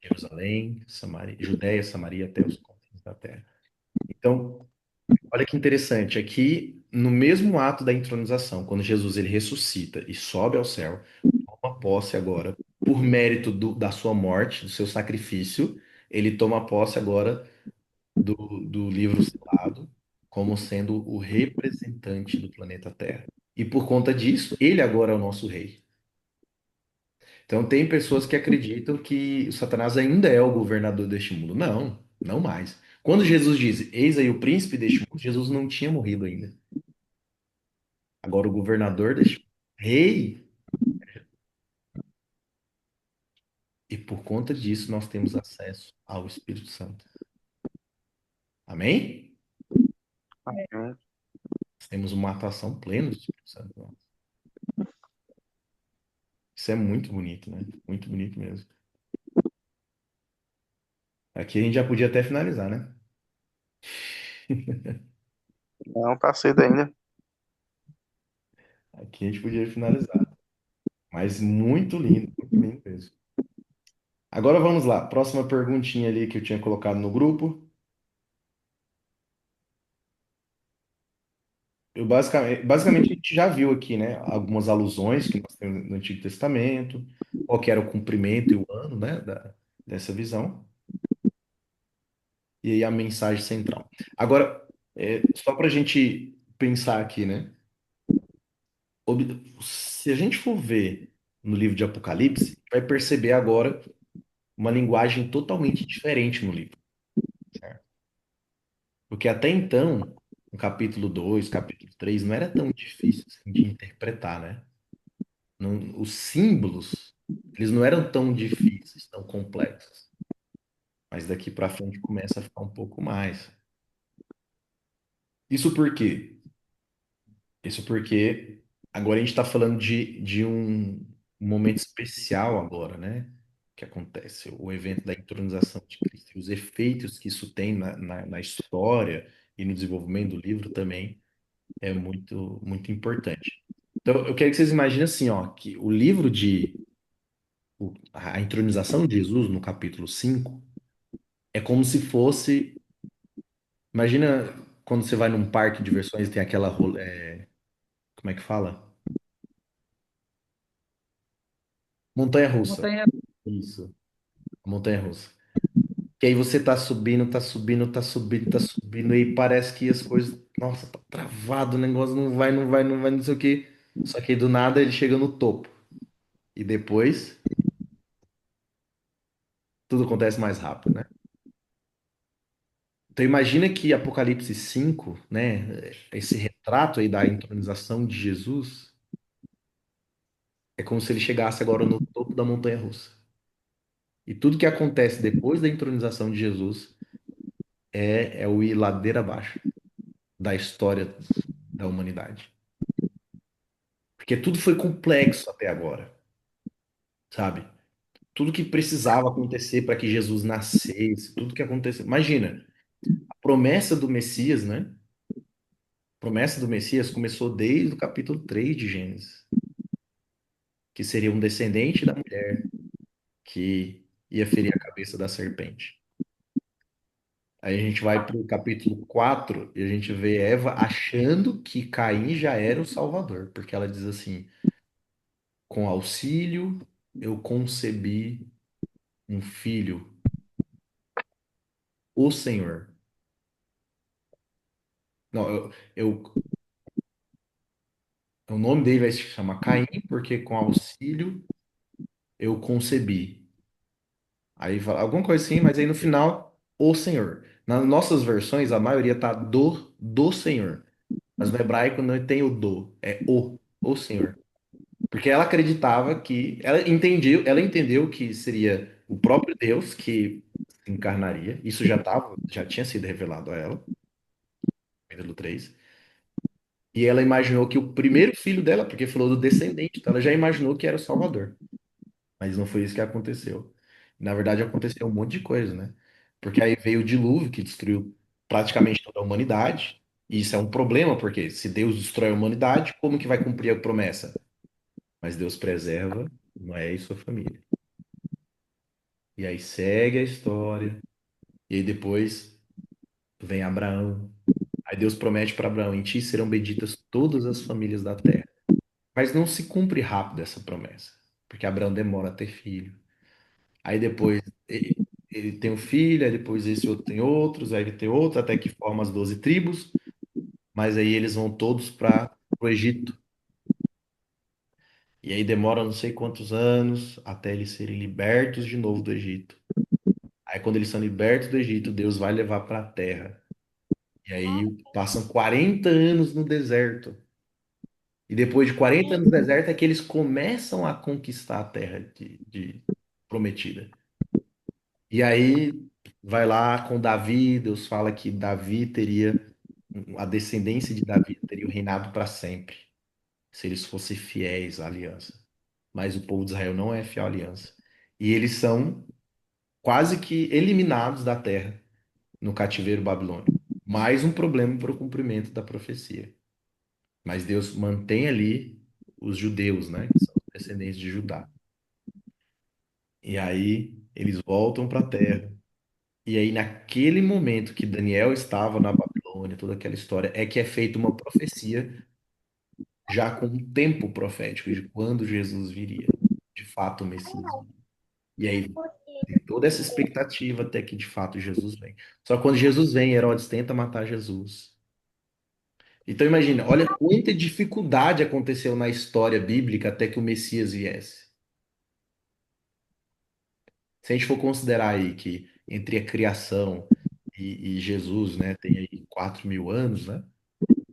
Jerusalém, Samaria, Judéia, Samaria até os confins da terra." Então, olha que interessante, aqui no mesmo ato da entronização, quando Jesus ele ressuscita e sobe ao céu, toma posse agora, por mérito da sua morte, do seu sacrifício, ele toma posse agora do livro selado, como sendo o representante do planeta Terra. E por conta disso, ele agora é o nosso rei. Então, tem pessoas que acreditam que o Satanás ainda é o governador deste mundo. Não, não mais. Quando Jesus diz, eis aí o príncipe deste mundo, Jesus não tinha morrido ainda. Agora, o governador deste mundo, rei, e por conta disso nós temos acesso ao Espírito Santo. Amém? Amém. Nós temos uma atuação plena do Espírito Santo. Isso é muito bonito, né? Muito bonito mesmo. Aqui a gente já podia até finalizar, né? Não tá cedo ainda. Aqui a gente podia finalizar. Mas muito lindo mesmo. Agora vamos lá. Próxima perguntinha ali que eu tinha colocado no grupo. Basicamente a gente já viu aqui, né? Algumas alusões que nós temos no Antigo Testamento, qual que era o cumprimento e o ano, né? Dessa visão. E aí a mensagem central. Agora, só para a gente pensar aqui, né? Se a gente for ver no livro de Apocalipse, vai perceber agora uma linguagem totalmente diferente no livro, certo? Porque até então, no capítulo 2, capítulo 3, não era tão difícil assim de interpretar, né? Os símbolos, eles não eram tão difíceis, tão complexos. Mas daqui para frente começa a ficar um pouco mais. Isso por quê? Isso porque agora a gente está falando de um momento especial agora, né? Que acontece, o evento da entronização de Cristo. E os efeitos que isso tem na história e no desenvolvimento do livro também é muito, muito importante. Então, eu quero que vocês imaginem assim, ó, que o livro a entronização de Jesus no capítulo 5 é como se fosse, imagina quando você vai num parque de diversões e tem aquela, como é que fala? Montanha-russa. Montanha, Isso, montanha-russa. Que aí você tá subindo, tá subindo, tá subindo, tá subindo, e parece que as coisas, nossa, tá travado, o negócio não vai, não vai, não vai, não sei o quê. Só que aí do nada ele chega no topo. E depois tudo acontece mais rápido, né? Então imagina que Apocalipse 5, né, esse retrato aí da entronização de Jesus, é como se ele chegasse agora no topo da montanha russa. E tudo que acontece depois da entronização de Jesus é o ir ladeira abaixo da história da humanidade. Porque tudo foi complexo até agora, sabe? Tudo que precisava acontecer para que Jesus nascesse, tudo que aconteceu. Imagina, a promessa do Messias, né? A promessa do Messias começou desde o capítulo 3 de Gênesis, que seria um descendente da mulher que ia ferir a cabeça da serpente. Aí a gente vai para o capítulo 4 e a gente vê Eva achando que Caim já era o Salvador, porque ela diz assim: com auxílio eu concebi um filho, o Senhor. Não, o nome dele vai se chamar Caim, porque com auxílio eu concebi. Aí fala alguma coisa assim, mas aí no final, o Senhor. Nas nossas versões, a maioria tá do Senhor. Mas no hebraico não tem o do, é o Senhor. Porque ela acreditava que, ela entendeu que seria o próprio Deus que se encarnaria. Isso já tinha sido revelado a ela, capítulo 3. E ela imaginou que o primeiro filho dela, porque falou do descendente, então ela já imaginou que era o Salvador. Mas não foi isso que aconteceu. Na verdade, aconteceu um monte de coisa, né? Porque aí veio o dilúvio que destruiu praticamente toda a humanidade. E isso é um problema, porque se Deus destrói a humanidade, como que vai cumprir a promessa? Mas Deus preserva Noé e sua família. E aí segue a história. E aí depois vem Abraão. Aí Deus promete para Abraão: em ti serão benditas todas as famílias da terra. Mas não se cumpre rápido essa promessa, porque Abraão demora a ter filho. Aí depois ele tem um filho, aí depois esse outro tem outros, aí ele tem outro, até que forma as 12 tribos. Mas aí eles vão todos para o Egito. E aí demora não sei quantos anos até eles serem libertos de novo do Egito. Aí quando eles são libertos do Egito, Deus vai levar para a terra. E aí passam 40 anos no deserto. E depois de 40 anos no deserto é que eles começam a conquistar a terra de prometida. E aí vai lá com Davi, Deus fala que Davi teria, a descendência de Davi teria o reinado para sempre, se eles fossem fiéis à aliança. Mas o povo de Israel não é fiel à aliança. E eles são quase que eliminados da terra no cativeiro babilônico. Mais um problema para o cumprimento da profecia. Mas Deus mantém ali os judeus, né, que são descendentes de Judá. E aí eles voltam para a terra. E aí, naquele momento que Daniel estava na Babilônia, toda aquela história, é que é feita uma profecia já com um tempo profético de quando Jesus viria, de fato o Messias viria. E aí tem toda essa expectativa até que de fato Jesus vem. Só que quando Jesus vem, Herodes tenta matar Jesus. Então imagina, olha quanta dificuldade aconteceu na história bíblica até que o Messias viesse. Se a gente for considerar aí que entre a criação e Jesus, né, tem aí 4.000 anos, né?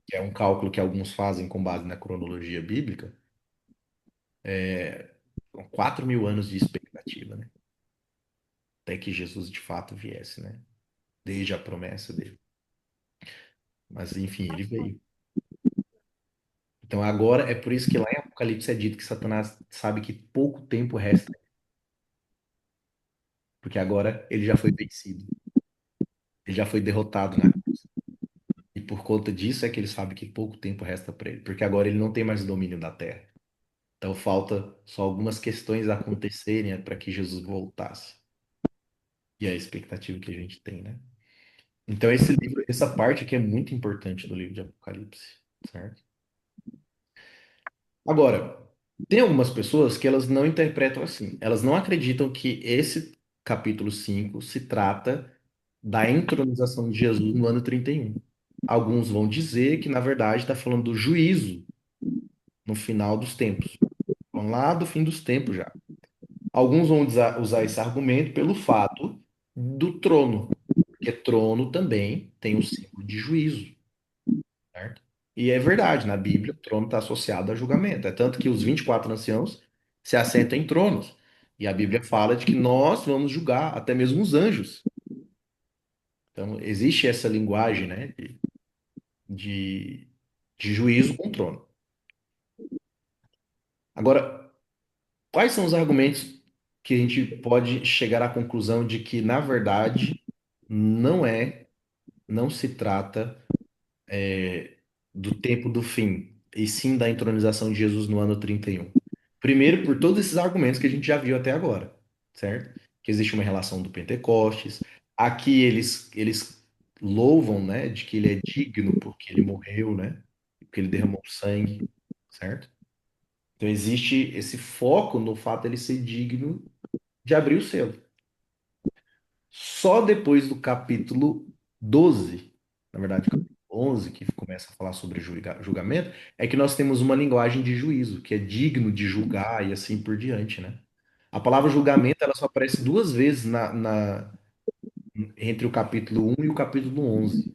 Que é um cálculo que alguns fazem com base na cronologia bíblica, são 4.000 anos de expectativa, né? Até que Jesus de fato viesse, né? Desde a promessa dele. Mas enfim, ele veio. Então agora é por isso que lá em Apocalipse é dito que Satanás sabe que pouco tempo resta, porque agora ele já foi vencido, ele já foi derrotado na cruz. E por conta disso é que ele sabe que pouco tempo resta para ele, porque agora ele não tem mais o domínio da terra. Então falta só algumas questões acontecerem para que Jesus voltasse. E é a expectativa que a gente tem, né? Então esse livro, essa parte aqui é muito importante do livro de Apocalipse, certo? Agora, tem algumas pessoas que elas não interpretam assim. Elas não acreditam que esse capítulo 5 se trata da entronização de Jesus no ano 31. Alguns vão dizer que, na verdade, está falando do juízo no final dos tempos. Vão lá do fim dos tempos já. Alguns vão usar esse argumento pelo fato do trono. Porque trono também tem o símbolo de juízo, certo? E é verdade, na Bíblia, o trono está associado a julgamento. É tanto que os 24 anciãos se assentam em tronos. E a Bíblia fala de que nós vamos julgar até mesmo os anjos. Então, existe essa linguagem, né, de, de juízo com trono. Agora, quais são os argumentos que a gente pode chegar à conclusão de que, na verdade, não é, não se trata do tempo do fim, e sim da entronização de Jesus no ano 31? Primeiro, por todos esses argumentos que a gente já viu até agora, certo? Que existe uma relação do Pentecostes. Aqui eles louvam, né, de que ele é digno porque ele morreu, né? Porque ele derramou sangue, certo? Então existe esse foco no fato dele ser digno de abrir o selo. Só depois do capítulo 12, na verdade, capítulo 11, que começa a falar sobre julgamento, é que nós temos uma linguagem de juízo, que é digno de julgar e assim por diante, né? A palavra julgamento, ela só aparece duas vezes entre o capítulo 1 e o capítulo 11.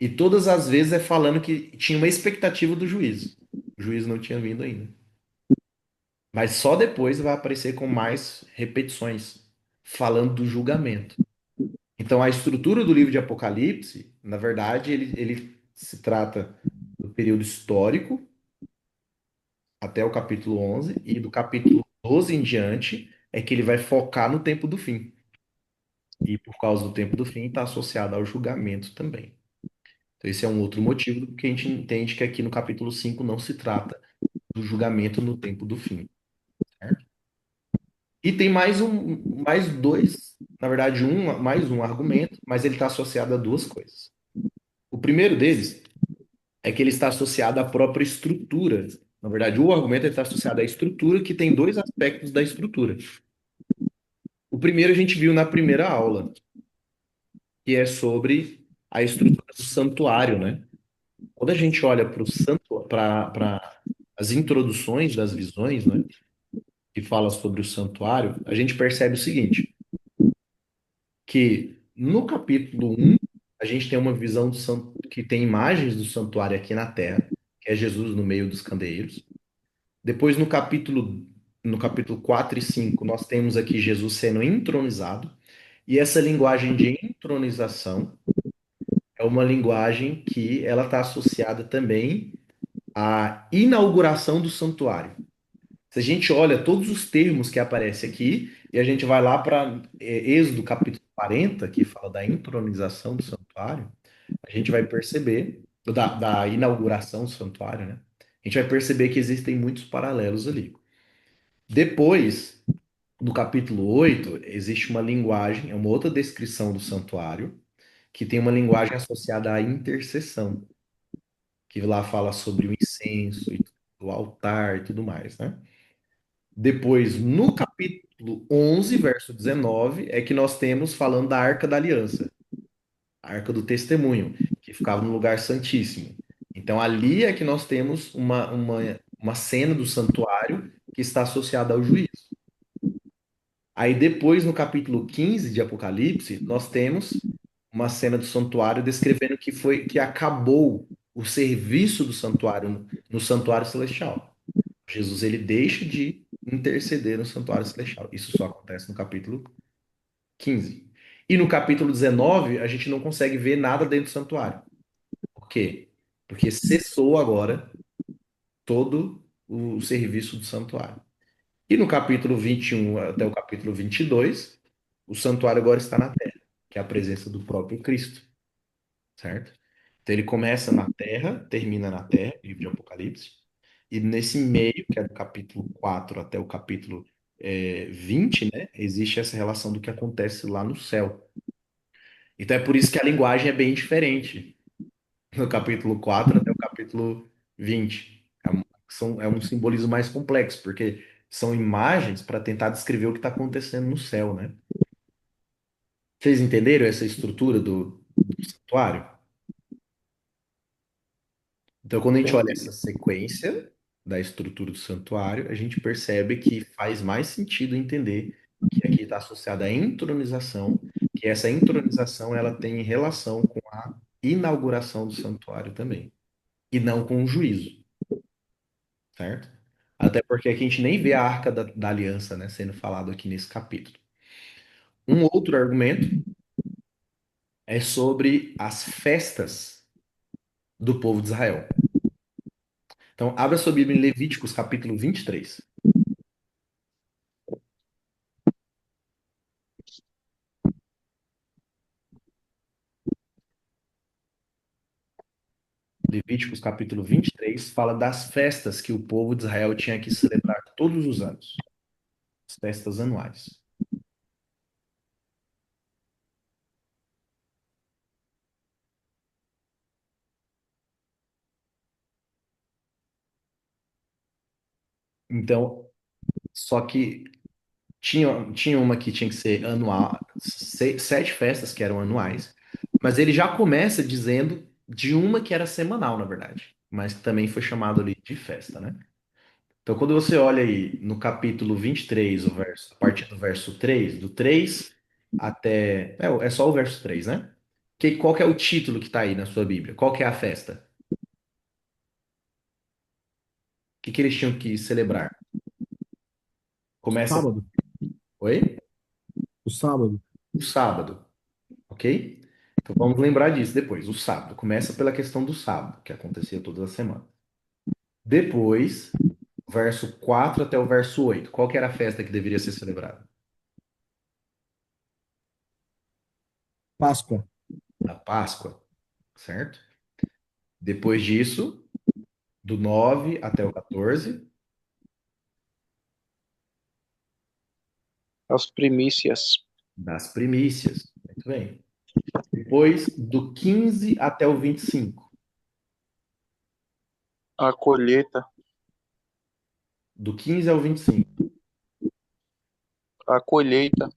E todas as vezes é falando que tinha uma expectativa do juízo. O juízo não tinha vindo ainda. Mas só depois vai aparecer com mais repetições, falando do julgamento. Então, a estrutura do livro de Apocalipse, na verdade, ele se trata do período histórico até o capítulo 11, e do capítulo 12 em diante é que ele vai focar no tempo do fim. E por causa do tempo do fim, está associado ao julgamento também. Então, esse é um outro motivo porque a gente entende que aqui no capítulo 5 não se trata do julgamento no tempo do fim, certo? E tem mais dois, na verdade, mais um argumento, mas ele está associado a duas coisas. O primeiro deles é que ele está associado à própria estrutura. Na verdade, o argumento está associado à estrutura, que tem dois aspectos da estrutura. O primeiro a gente viu na primeira aula, que é sobre a estrutura do santuário, né? Quando a gente olha para o santo, para as introduções das visões, né, que fala sobre o santuário, a gente percebe o seguinte, que no capítulo 1, a gente tem uma visão que tem imagens do santuário aqui na Terra, que é Jesus no meio dos candeeiros. Depois, no capítulo 4 e 5, nós temos aqui Jesus sendo entronizado. E essa linguagem de entronização é uma linguagem que ela está associada também à inauguração do santuário. Se a gente olha todos os termos que aparecem aqui, e a gente vai lá para Êxodo capítulo 40, que fala da entronização do santuário, a gente vai perceber, da inauguração do santuário, né? A gente vai perceber que existem muitos paralelos ali. Depois, no capítulo 8 existe uma linguagem, é uma outra descrição do santuário, que tem uma linguagem associada à intercessão, que lá fala sobre o incenso, e o altar e tudo mais, né? Depois, no capítulo 11 verso 19 é que nós temos falando da Arca da Aliança, a Arca do Testemunho, que ficava no lugar santíssimo. Então, ali é que nós temos uma cena do santuário que está associada ao juízo. Aí depois, no capítulo 15 de Apocalipse, nós temos uma cena do santuário descrevendo que acabou o serviço do santuário no santuário celestial. Jesus ele deixa de interceder no santuário celestial. Isso só acontece no capítulo 15. E no capítulo 19, a gente não consegue ver nada dentro do santuário. Por quê? Porque cessou agora todo o serviço do santuário. E no capítulo 21 até o capítulo 22, o santuário agora está na terra, que é a presença do próprio Cristo, certo? Então ele começa na terra, termina na terra, livro de Apocalipse, e nesse meio, que é do capítulo 4 até o capítulo 20, né, existe essa relação do que acontece lá no céu. Então é por isso que a linguagem é bem diferente no capítulo 4 até o capítulo 20. É um simbolismo mais complexo, porque são imagens para tentar descrever o que está acontecendo no céu, né? Vocês entenderam essa estrutura do santuário? Então, quando a gente olha Entendi. essa sequência da estrutura do santuário, a gente percebe que faz mais sentido entender que aqui está associado à entronização, que essa entronização ela tem relação com a inauguração do santuário também, e não com o juízo, certo? Até porque aqui a gente nem vê a Arca da Aliança, né, sendo falado aqui nesse capítulo. Um outro argumento é sobre as festas do povo de Israel. Então, abra sua Bíblia em Levíticos, capítulo 23. Levíticos, capítulo 23, fala das festas que o povo de Israel tinha que celebrar todos os anos, as festas anuais. Então, só que tinha uma que tinha que ser anual, sete festas que eram anuais, mas ele já começa dizendo de uma que era semanal, na verdade, mas que também foi chamado ali de festa, né? Então, quando você olha aí no capítulo 23, a partir do verso 3, do 3 até. É só o verso 3, né? Qual que é o título que está aí na sua Bíblia? Qual que é a festa? O que eles tinham que celebrar? Começa. Sábado. Oi? O sábado. O sábado, ok? Então vamos lembrar disso depois. O sábado. Começa pela questão do sábado, que acontecia toda a semana. Depois, verso 4 até o verso 8. Qual que era a festa que deveria ser celebrada? Páscoa. A Páscoa, certo? Depois disso, do 9 até o 14, As primícias, das primícias. Muito bem. Depois, do 15 até o 25. a colheita, Do 15 ao 25. a colheita,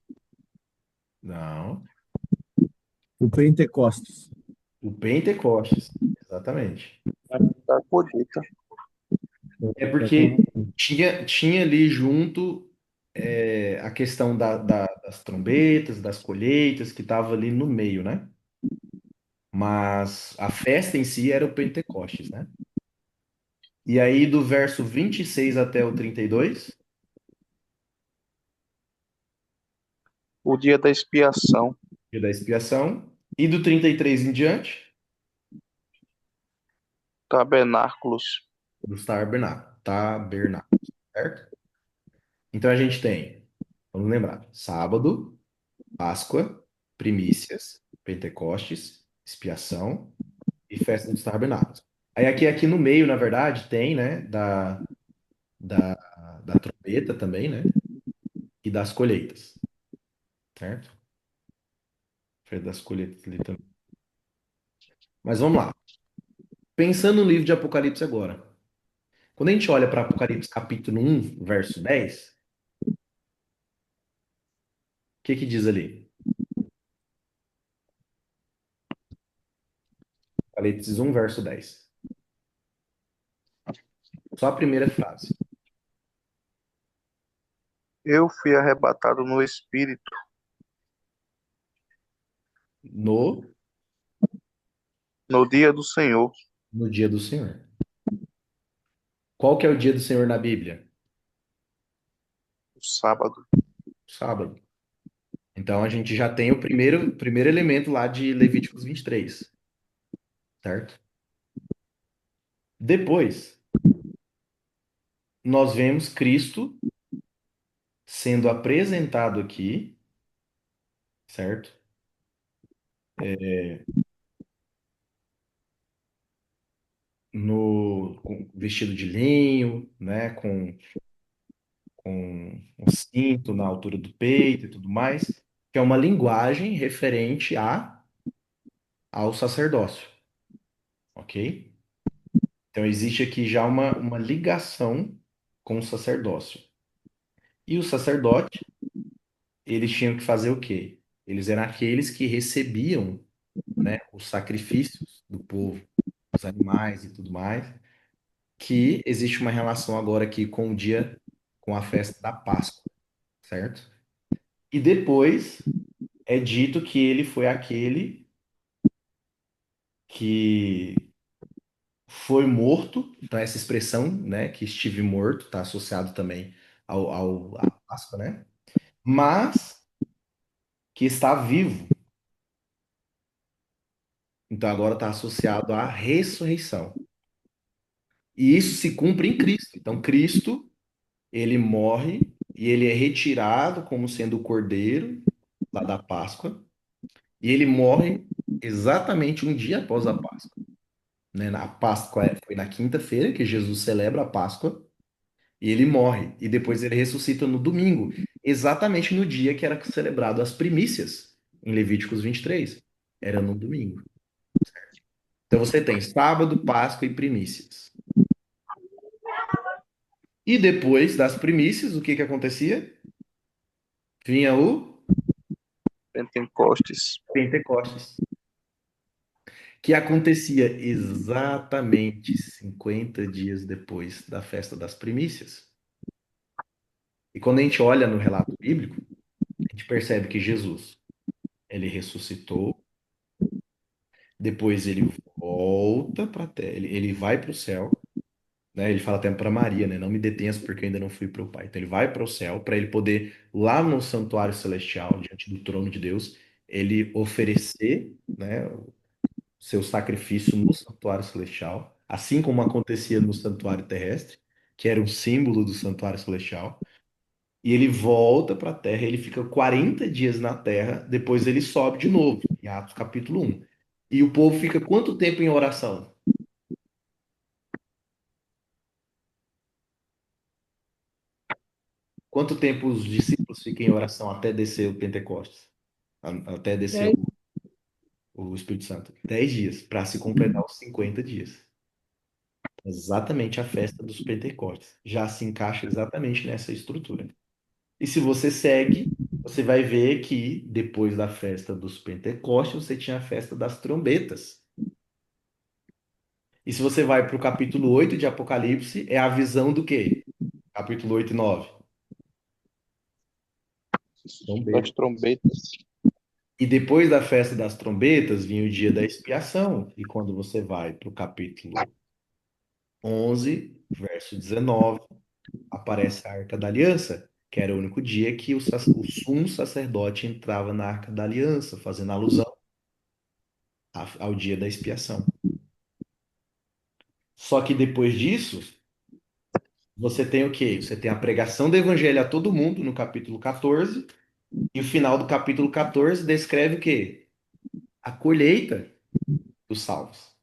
Não. O Pentecostes. O Pentecostes. Exatamente. a colheita, É porque tinha ali junto a questão das trombetas, das colheitas, que estava ali no meio, né? Mas a festa em si era o Pentecostes, né? E aí, do verso 26 até o 32, o dia da expiação, dia da expiação. E do 33 em diante, tabernáculos, dos tabernáculos, certo? Então a gente tem, vamos lembrar, sábado, Páscoa, primícias, Pentecostes, expiação e festa dos tabernáculos. Aí aqui no meio, na verdade, tem, né, da, da trombeta também, né, e das colheitas, certo? Festa das colheitas ali também. Mas vamos lá. Pensando no livro de Apocalipse agora. Quando a gente olha para Apocalipse capítulo 1, verso 10, o que que diz ali? Apocalipse 1, verso 10. Só a primeira frase. eu fui arrebatado no espírito No, no dia do Senhor, no dia do Senhor. Qual que é o dia do Senhor na Bíblia? o sábado, Sábado. Então a gente já tem o primeiro elemento lá de Levíticos 23, certo? Depois, nós vemos Cristo sendo apresentado aqui, certo? Com vestido de linho, né? Com um cinto na altura do peito e tudo mais, que é uma linguagem referente ao sacerdócio, ok? Então existe aqui já uma ligação com o sacerdócio. E o sacerdote, eles tinham que fazer o quê? Eles eram aqueles que recebiam, né, os sacrifícios do povo, os animais e tudo mais, que existe uma relação agora aqui com o dia, com a festa da Páscoa, certo? E depois é dito que ele foi aquele que foi morto. Então, essa expressão, né, que estive morto, está associado também à Páscoa, né? Mas que está vivo. Então, agora está associado à ressurreição. E isso se cumpre em Cristo. Então, Cristo, ele morre e ele é retirado como sendo o cordeiro lá da Páscoa. E ele morre exatamente um dia após a Páscoa, né? A Páscoa foi na quinta-feira que Jesus celebra a Páscoa e ele morre. E depois ele ressuscita no domingo, exatamente no dia que era celebrado as primícias, em Levíticos 23. Era no domingo. Então você tem sábado, Páscoa e primícias. E depois das primícias, o que que acontecia? Vinha o Pentecostes. Pentecostes, que acontecia exatamente 50 dias depois da festa das primícias. E quando a gente olha no relato bíblico, a gente percebe que Jesus, ele ressuscitou, depois ele volta para a terra, ele vai para o céu, né? Ele fala até para Maria, né? Não me detenhas porque eu ainda não fui para o Pai. Então ele vai para o céu para ele poder lá no santuário celestial, diante do trono de Deus, ele oferecer, né, o seu sacrifício no santuário celestial, assim como acontecia no santuário terrestre, que era um símbolo do santuário celestial. E ele volta para a Terra, ele fica 40 dias na Terra, depois ele sobe de novo, em Atos capítulo 1. E o povo fica quanto tempo em oração? Quanto tempo os discípulos ficam em oração até descer o Pentecostes? Até descer Dez. o Espírito Santo? 10 dias, para se completar os 50 dias. Exatamente a festa dos Pentecostes. Já se encaixa exatamente nessa estrutura. E se você segue, você vai ver que depois da festa dos Pentecostes, você tinha a festa das trombetas. E se você vai para o capítulo 8 de Apocalipse, é a visão do quê? Capítulo 8 e 9. Das Trombeta. trombetas. E depois da festa das trombetas, vinha o dia da expiação. E quando você vai para o capítulo 11, verso 19, aparece a Arca da Aliança, que era o único dia que o sumo sacerdote entrava na Arca da Aliança, fazendo alusão ao dia da expiação. Só que depois disso, você tem o quê? Você tem a pregação do evangelho a todo mundo no capítulo 14, e o final do capítulo 14 descreve o quê? A colheita dos salvos.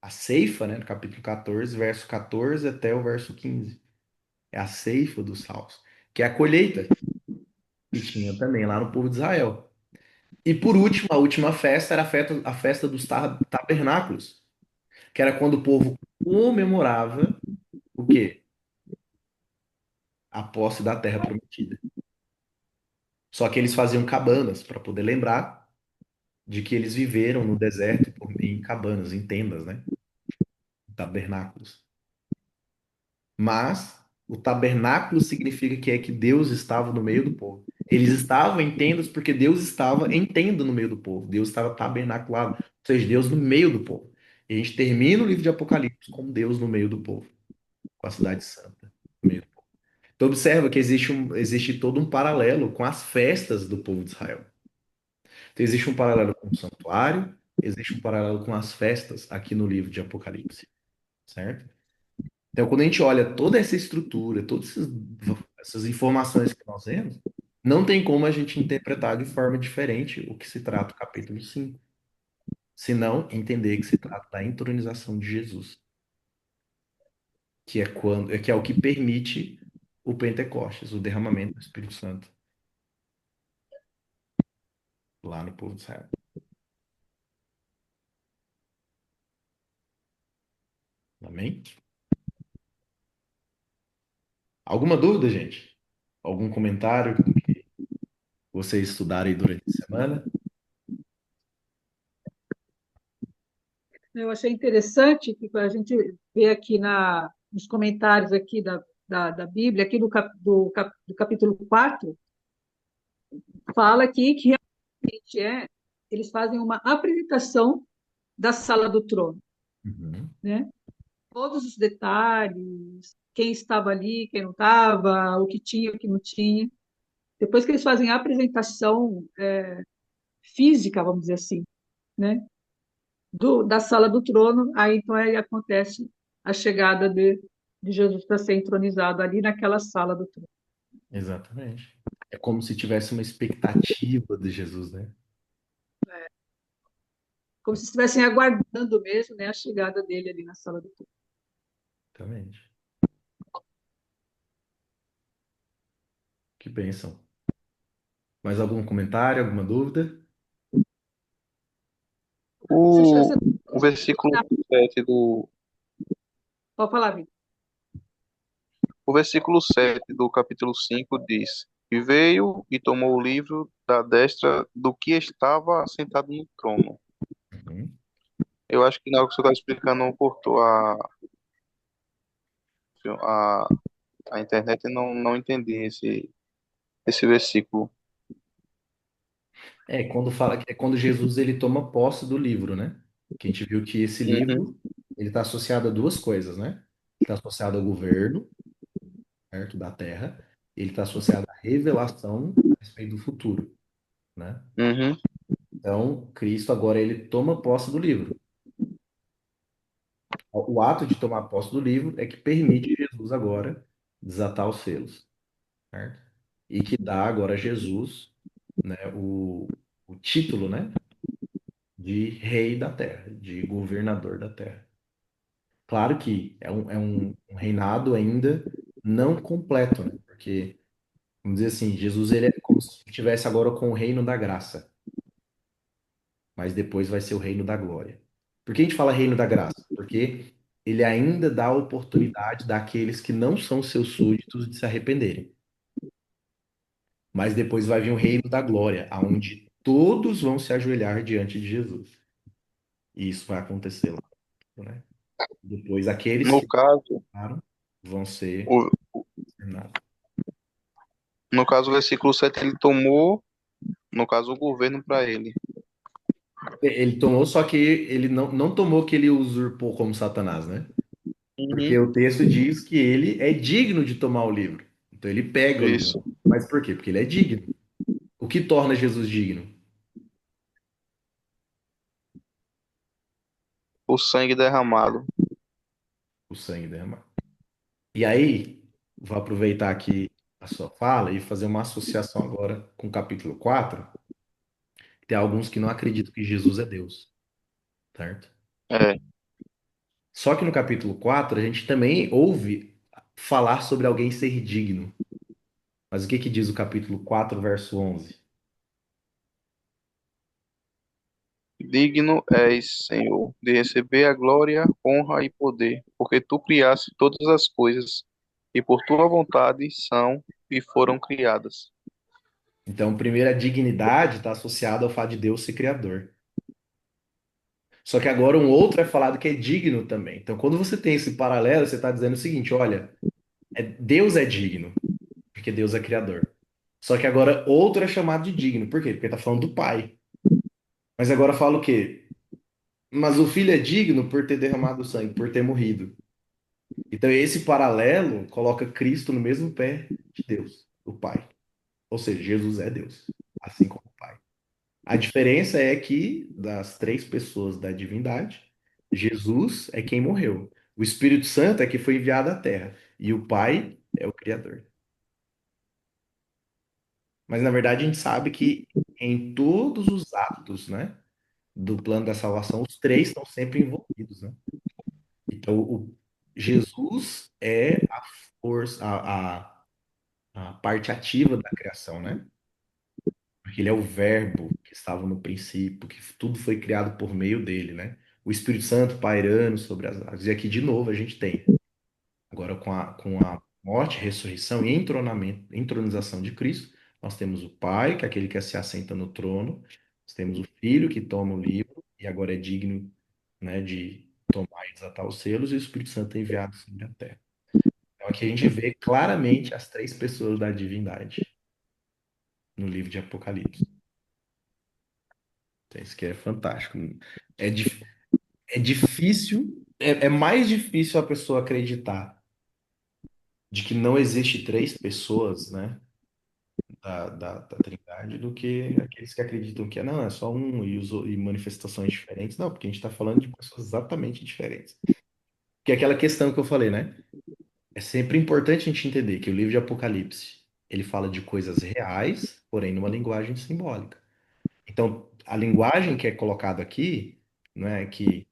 A ceifa, né, no capítulo 14, verso 14 até o verso 15. É a ceifa dos salvos, que é a colheita que tinha também lá no povo de Israel. E por último, a última festa era a festa dos tabernáculos, que era quando o povo comemorava o quê? A posse da terra prometida. Só que eles faziam cabanas para poder lembrar de que eles viveram no deserto em cabanas, em tendas, né? Tabernáculos. Mas o tabernáculo significa que é que Deus estava no meio do povo. Eles estavam em tendas porque Deus estava em tenda no meio do povo. Deus estava tabernaculado, ou seja, Deus no meio do povo. E a gente termina o livro de Apocalipse com Deus no meio do povo, com a cidade santa no meio do povo. Então observa que existe todo um paralelo com as festas do povo de Israel. Então, existe um paralelo com o santuário, existe um paralelo com as festas aqui no livro de Apocalipse, certo? Então, quando a gente olha toda essa estrutura, todas essas informações que nós vemos, não tem como a gente interpretar de forma diferente o que se trata o capítulo 5, senão entender que se trata da entronização de Jesus, que é o que permite o Pentecostes, o derramamento do Espírito Santo lá no povo de Israel. Amém? Alguma dúvida, gente? Algum comentário com o que vocês estudaram aí durante a semana? Eu achei interessante que a gente vê aqui nos comentários aqui da Bíblia, aqui do capítulo 4, fala aqui que seguinte eles fazem uma apresentação da sala do trono, Uhum. né? Todos os detalhes, quem estava ali, quem não estava, o que tinha, o que não tinha. Depois que eles fazem a apresentação física, vamos dizer assim, né? Da sala do trono, aí então aí acontece a chegada de Jesus para ser entronizado ali naquela sala do trono. Exatamente. É como se tivesse uma expectativa de Jesus, né? Como se estivessem aguardando mesmo, né, a chegada dele ali na sala do trono. Exatamente. Que bênção. Mais algum comentário, alguma dúvida? O, Você o versículo 7 pode falar, Vitor. o versículo 7 do capítulo 5 diz: E veio e tomou o livro da destra do que estava sentado no trono. Uhum. Eu acho que na hora que você está explicando, cortou a, a internet e não entendi esse versículo. É, quando fala, é quando Jesus ele toma posse do livro, né? Que a gente viu que esse Uhum, livro ele está associado a duas coisas, né? Está associado ao governo, certo, da terra. Ele está associado à revelação a respeito do futuro, né? uhum. Então, Cristo agora ele toma posse do livro. O ato de tomar posse do livro é que permite Jesus agora desatar os selos, certo? E que dá agora a Jesus, né, o título, né, de rei da terra, de governador da terra. Claro que é um reinado ainda não completo, né? Porque, vamos dizer assim, Jesus ele é como se estivesse agora com o reino da graça, mas depois vai ser o reino da glória. Por que a gente fala reino da graça? Porque ele ainda dá a oportunidade daqueles que não são seus súditos de se arrependerem. Mas depois vai vir o reino da glória, aonde todos vão se ajoelhar diante de Jesus. E isso vai acontecer lá, né? Depois aqueles No que caso, não vão ser o, exterminados. no caso, o versículo 7 ele tomou, no caso, o governo para ele. Ele tomou, só que ele não tomou que ele usurpou como Satanás, né? Porque Uhum. o texto diz que ele é digno de tomar o livro. Então ele pega o livro. Isso. Mas por quê? Porque ele é digno. O que torna Jesus digno? O sangue derramado. O sangue derramado. E aí, vou aproveitar aqui a sua fala e fazer uma associação agora com o capítulo 4. Tem alguns que não acreditam que Jesus é Deus, certo? É. Só que no capítulo 4 a gente também ouve falar sobre alguém ser digno. Mas o que que diz o capítulo 4 verso 11? Digno és, Senhor, de receber a glória, honra e poder, porque tu criaste todas as coisas, e por tua vontade são e foram criadas. Então, primeiro, a dignidade está associada ao fato de Deus ser criador. Só que agora um outro é falado que é digno também. Então, quando você tem esse paralelo, você está dizendo o seguinte: olha, Deus é digno, porque Deus é criador. Só que agora outro é chamado de digno. Por quê? Porque está falando do Pai. Mas agora fala o quê? Mas o filho é digno por ter derramado sangue, por ter morrido. Então, esse paralelo coloca Cristo no mesmo pé de Deus, o Pai. Ou seja, Jesus é Deus, assim como o Pai. A diferença é que, das três pessoas da divindade, Jesus é quem morreu. O Espírito Santo é que foi enviado à Terra. E o Pai é o Criador. Mas, na verdade, a gente sabe que em todos os atos, né, do plano da salvação, os três estão sempre envolvidos, né? Então, Jesus é a força, a parte ativa da criação, né? Porque ele é o verbo que estava no princípio, que tudo foi criado por meio dele, né? O Espírito Santo pairando sobre as águas. E aqui, de novo, a gente tem, agora com a morte, ressurreição e entronamento, entronização de Cristo, nós temos o Pai, que é aquele que se assenta no trono, nós temos o Filho, que toma o livro, e agora é digno, né, de tomar e desatar os selos, e o Espírito Santo é enviado sobre a terra. Então, aqui a gente vê claramente as três pessoas da divindade no livro de Apocalipse. Então, isso que é fantástico. É, é difícil, é mais difícil a pessoa acreditar de que não existe três pessoas, né, da Trindade do que aqueles que acreditam que não, é só um e manifestações diferentes. Não, porque a gente está falando de pessoas exatamente diferentes. Que é aquela questão que eu falei, né? É sempre importante a gente entender que o livro de Apocalipse, ele fala de coisas reais, porém numa linguagem simbólica. Então, a linguagem que é colocada aqui, não é que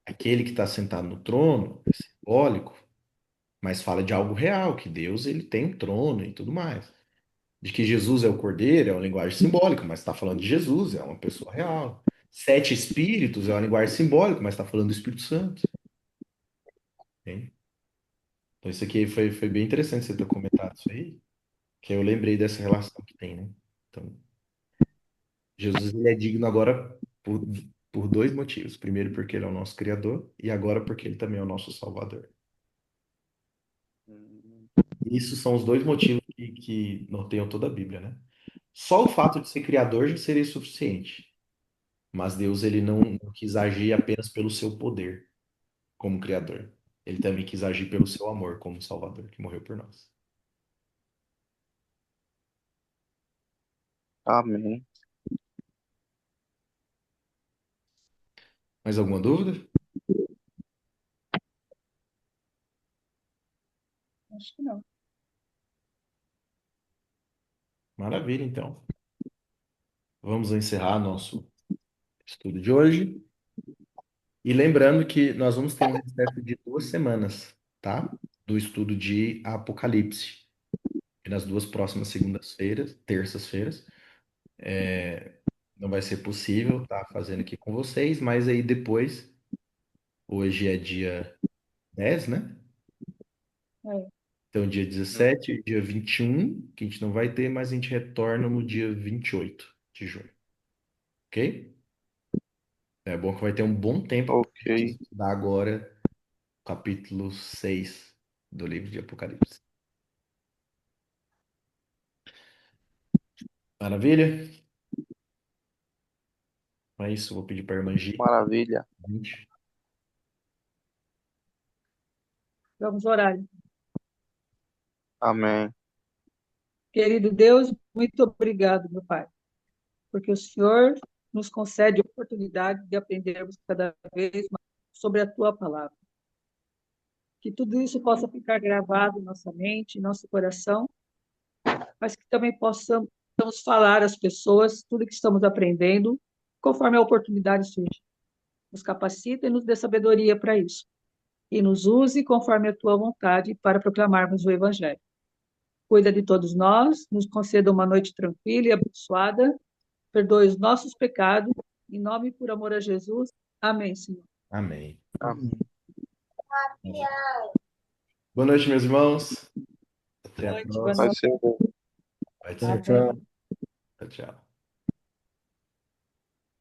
aquele que está sentado no trono é simbólico, mas fala de algo real, que Deus ele tem um trono e tudo mais. De que Jesus é o Cordeiro é uma linguagem simbólica, mas está falando de Jesus, é uma pessoa real. Sete espíritos é uma linguagem simbólica, mas está falando do Espírito Santo. Entende? Então, isso aqui foi bem interessante você ter comentado isso aí, que eu lembrei dessa relação que tem, né? Então, Jesus ele é digno agora por dois motivos. Primeiro, porque ele é o nosso Criador, e agora porque ele também é o nosso Salvador. Hum, Isso são os dois motivos que norteiam toda a Bíblia, né? Só o fato de ser Criador já seria suficiente. Mas Deus ele não quis agir apenas pelo seu poder como Criador. Ele também quis agir pelo seu amor como Salvador, que morreu por nós. Amém. Mais alguma dúvida? Acho que não. Maravilha, então. Vamos encerrar nosso estudo de hoje. E lembrando que nós vamos ter um recesso de 2 semanas, tá? Do estudo de Apocalipse. E nas duas próximas segundas-feiras, terças-feiras, não vai ser possível estar fazendo aqui com vocês, mas aí depois, hoje é dia 10, né? É, Então, dia Hum, 17 e dia 21, que a gente não vai ter, mas a gente retorna no dia 28 de junho, ok? É bom que vai ter um bom tempo para a gente ok. estudar agora o capítulo 6 do livro de Apocalipse. Maravilha? É isso, vou pedir para a irmã Gi. Maravilha. vamos orar. Amém. Querido Deus, muito obrigado, meu Pai, porque o Senhor nos concede a oportunidade de aprendermos cada vez mais sobre a Tua palavra. Que tudo isso possa ficar gravado em nossa mente, em nosso coração, mas que também possamos falar às pessoas tudo que estamos aprendendo, conforme a oportunidade surge. Nos capacita e nos dê sabedoria para isso. E nos use conforme a tua vontade para proclamarmos o Evangelho. Cuida de todos nós, nos conceda uma noite tranquila e abençoada, perdoe os nossos pecados, em nome e por amor a Jesus. Amém, Senhor. Amém. Amém. Boa noite, meus irmãos. Até Boa a noite, boa Vai próxima. noite. ser. Vai te Tchau, ser. Amém. tchau. Tchau, tchau.